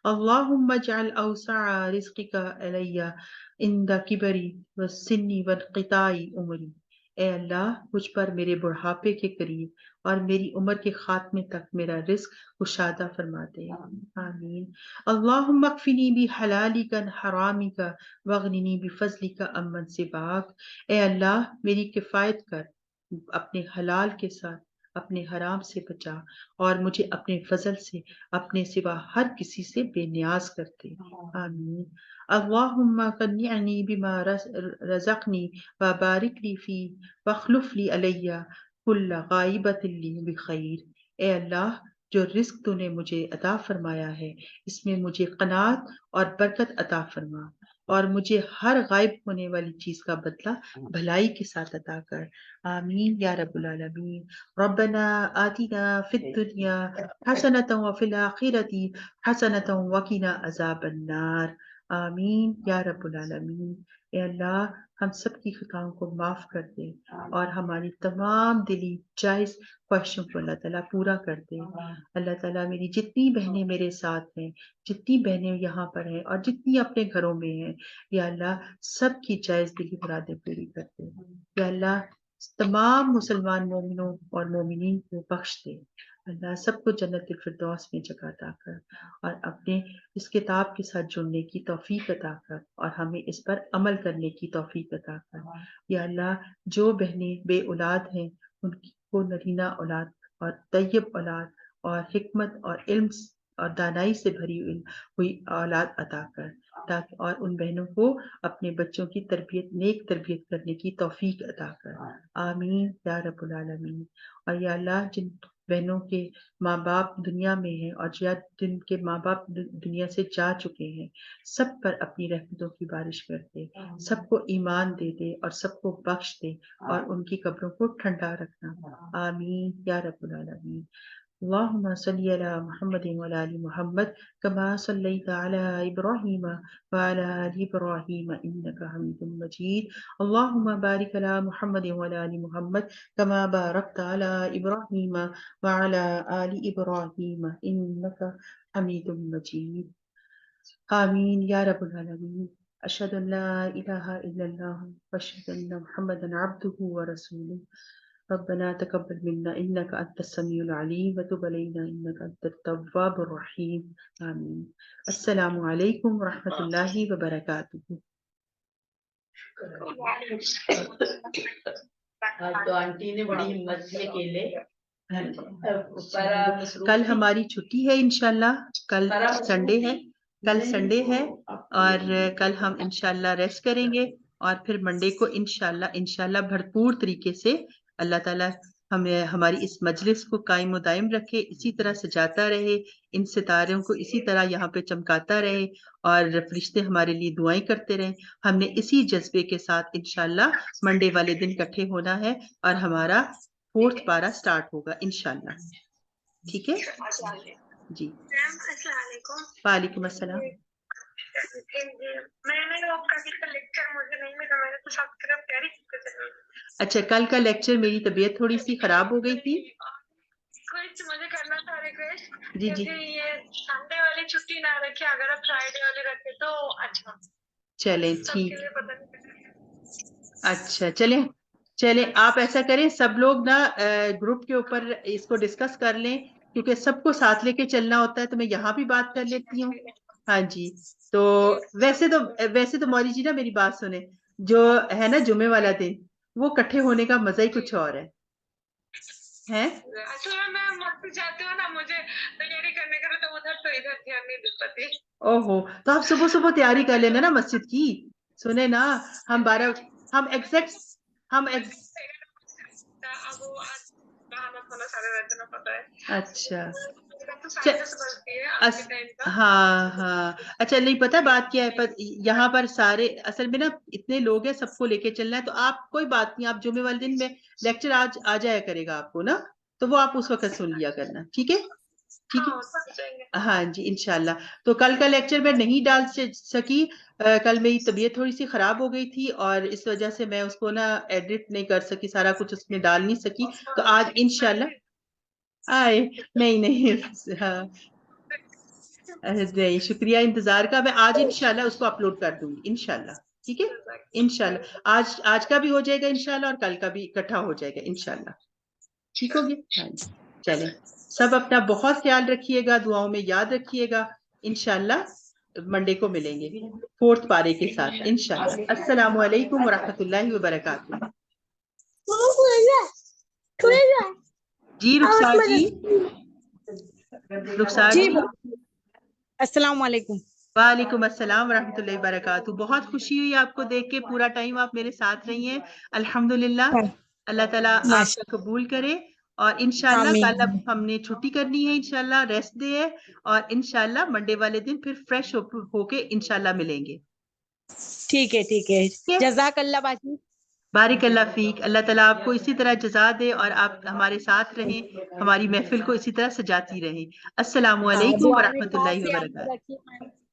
اللہم اجعل اوسع رزقک علی عند کبری والسن وانقطاع عمری. اے اللہ مجھ پر میرے بڑھاپے کے قریب اور میری عمر کے خاتمے تک میرا رزق کشادہ فرما دے. آمین. اللہم اکفنی بحلالک عن حرامک واغننی بفضلک عمن سواک. اے اللہ میری کفایت کر اپنے حلال کے ساتھ اپنے حرام سے بچا اور مجھے اپنے فضل سے اپنے سوا ہر کسی سے بے نیاز کر دے. آمین. اللہم قنعنی بما رزقنی وبارک لی فی واخلف لی علی کل غائبۃ لی بخیر. اے اللہ جو رزق تو نے مجھے عطا فرمایا ہے اس میں مجھے قناعت اور برکت عطا فرما اور مجھے ہر غائب ہونے والی چیز کا بدلہ بھلائی کے ساتھ عطا کر. آمین یا رب العالمین. ربنا آتنا فی الدنیا حسنۃ وفی الآخرۃ حسنۃ وقنا عذاب النار. آمین یا رب العالمین. اے اللہ ہم سب کی خطاؤں کو معاف کر دے اور ہماری تمام دلی جائز خواہشوں کو اللہ تعالیٰ پورا کر دے۔ اللہ تعالیٰ میری جتنی بہنیں میرے ساتھ ہیں، جتنی بہنیں یہاں پر ہیں اور جتنی اپنے گھروں میں ہیں، یا اللہ سب کی جائز دلی مرادیں پوری کر دے۔ یا اللہ تمام مسلمان مومنوں اور مومنین کو بخش دے۔ اللہ سب کو جنت الفردوس میں جگہ عطا کر اور اپنے اس کتاب کے ساتھ جڑنے کی توفیق عطا کر اور ہمیں اس پر عمل کرنے کی توفیق عطا کر۔ یا اللہ جو بہنیں بے اولاد ہیں ان کو نرینہ اولاد اور طیب اولاد اور حکمت اور علم اور دانائی سے بھری ہوئی اولاد عطا کر، تاکہ اور ان بہنوں کو اپنے بچوں کی تربیت نیک تربیت کرنے کی توفیق عطا کر۔ آمین یا رب العالمین۔ اور یا اللہ جن بہنوں کے ماں باپ دنیا میں ہیں اور جن کے ماں باپ دنیا سے جا چکے ہیں، سب پر اپنی رحمتوں کی بارش کر دے، سب کو ایمان دے دے اور سب کو بخش دے اور ان کی قبروں کو ٹھنڈا رکھنا۔ آمین یا رب العالمین۔ اللهم صل على محمد وعلى آل محمد كما صليت على إبراهيم وعلى آل إبراهيم إنك حميد مجيد. اللهم بارك على محمد وعلى آل محمد كما باركت على إبراهيم وعلى آل إبراهيم إنك حميد مجيد. آمين يا رب العالمين. أشهد أن لا إله إلا الله وأشهد أن محمدا عبده ورسوله. ربنا تقبل منا إنك أنت السميع العليم وتب علينا إنك أنت التواب الرحيم. آمين. السلام عليكم ورحمة الله وبركاته. تو آنٹی نے بڑی ہمت سے کیلے کل ہماری چھٹی ہے انشاءاللہ، کل سنڈے ہے، کل سنڈے ہے اور کل ہم انشاءاللہ ریسٹ کریں گے اور پھر منڈے کو انشاءاللہ بھرپور طریقے سے اللہ تعالیٰ ہمیں ہماری اس مجلس کو قائم و دائم رکھے، اسی طرح سجاتا رہے، ان ستاروں کو اسی طرح یہاں پہ چمکاتا رہے اور فرشتے ہمارے لیے دعائیں کرتے رہیں۔ ہم نے اسی جذبے کے ساتھ انشاءاللہ منڈے والے دن اکٹھے ہونا ہے اور ہمارا 4th پارہ سٹارٹ ہوگا انشاءاللہ۔ ٹھیک ہے جی، السلام علیکم۔ وعلیکم السلام۔ اچھا، کل کا لیکچر میری طبیعت تھوڑی سی خراب ہو گئی تھی۔ مجھے کرنا تھا ریکویسٹ، جی جی، یہ سنڈے والی چھٹی نہ رکھے، اگر آپ فرائیڈے والی رکھے تو اچھا۔ چلیں ٹھیک، اچھا چلیں آپ ایسا کریں، سب لوگ نا گروپ کے اوپر اس کو ڈسکس کر لیں، کیونکہ سب کو ساتھ لے کے چلنا ہوتا ہے، تو میں یہاں بھی بات کر لیتی ہوں۔ ہاں جی، تو ویسے تو مولی جی نا میری بات سنیں، جو ہے نا جمعے والا دن، وہ کٹھے ہونے کا مزہ ہی کچھ اور ہے۔ اوہو، تو آپ صبح تیاری کر لینا نا مسجد کی۔ سنیں نا، ہم اچھا ہاں اچھا، نہیں پتا بات کیا ہے، یہاں پر سارے اصل میں نا اتنے لوگ ہیں، سب کو لے کے چلنا ہے، تو آپ کوئی بات نہیں، آپ جمعے والے دن میں لیکچر آج آ جایا کرے گا آپ کو نا، تو وہ آپ اس وقت سن لیا کرنا، ٹھیک ہے؟ ٹھیک ہے، ہاں جی انشاءاللہ۔ تو کل کا لیکچر میں نہیں ڈال سکی، کل میری طبیعت تھوڑی سی خراب ہو گئی تھی اور اس وجہ سے میں اس کو نا ایڈٹ نہیں کر سکی، سارا کچھ اس میں ڈال نہیں سکی، تو آج انشاءاللہ نہیں ہاں نہیں، شکریہ انتظار کا، میں آج انشاءاللہ اس کو اپلوڈ کر دوں گی انشاءاللہ، ٹھیک ہے انشاءاللہ، آج کا بھی ہو جائے گا انشاءاللہ اور کل کا بھی اکٹھا ہو جائے گا انشاءاللہ، ٹھیک ہو گیا؟ ہاں جی، چلیں سب اپنا بہت خیال رکھیے گا، دعاؤں میں یاد رکھیے گا، انشاءاللہ منڈے کو ملیں گے 4th پارے کے ساتھ انشاءاللہ۔ السلام علیکم ورحمۃ اللہ وبرکاتہ۔ جی رخسار جی، السلام علیکم۔ وعلیکم السلام ورحمۃ اللہ وبرکاتہ۔ بہت خوشی ہوئی آپ کو دیکھ کے، پورا ٹائم آپ میرے ساتھ رہی ہیں، الحمدللہ، اللہ تعالیٰ آپ کا قبول کرے، اور انشاءاللہ کل اب ہم نے چھٹی کرنی ہے، انشاءاللہ ریسٹ ڈے ہے، اور انشاءاللہ منڈے والے دن پھر فریش ہو کے انشاءاللہ ملیں گے۔ ٹھیک ہے، جزاک اللہ باجی، بارک اللہ فیک، اللہ تعالیٰ آپ کو اسی طرح جزا دے اور آپ ہمارے ساتھ رہیں، ہماری محفل کو اسی طرح سجاتی رہیں۔ السلام علیکم ورحمۃ اللہ وبرکاتہ۔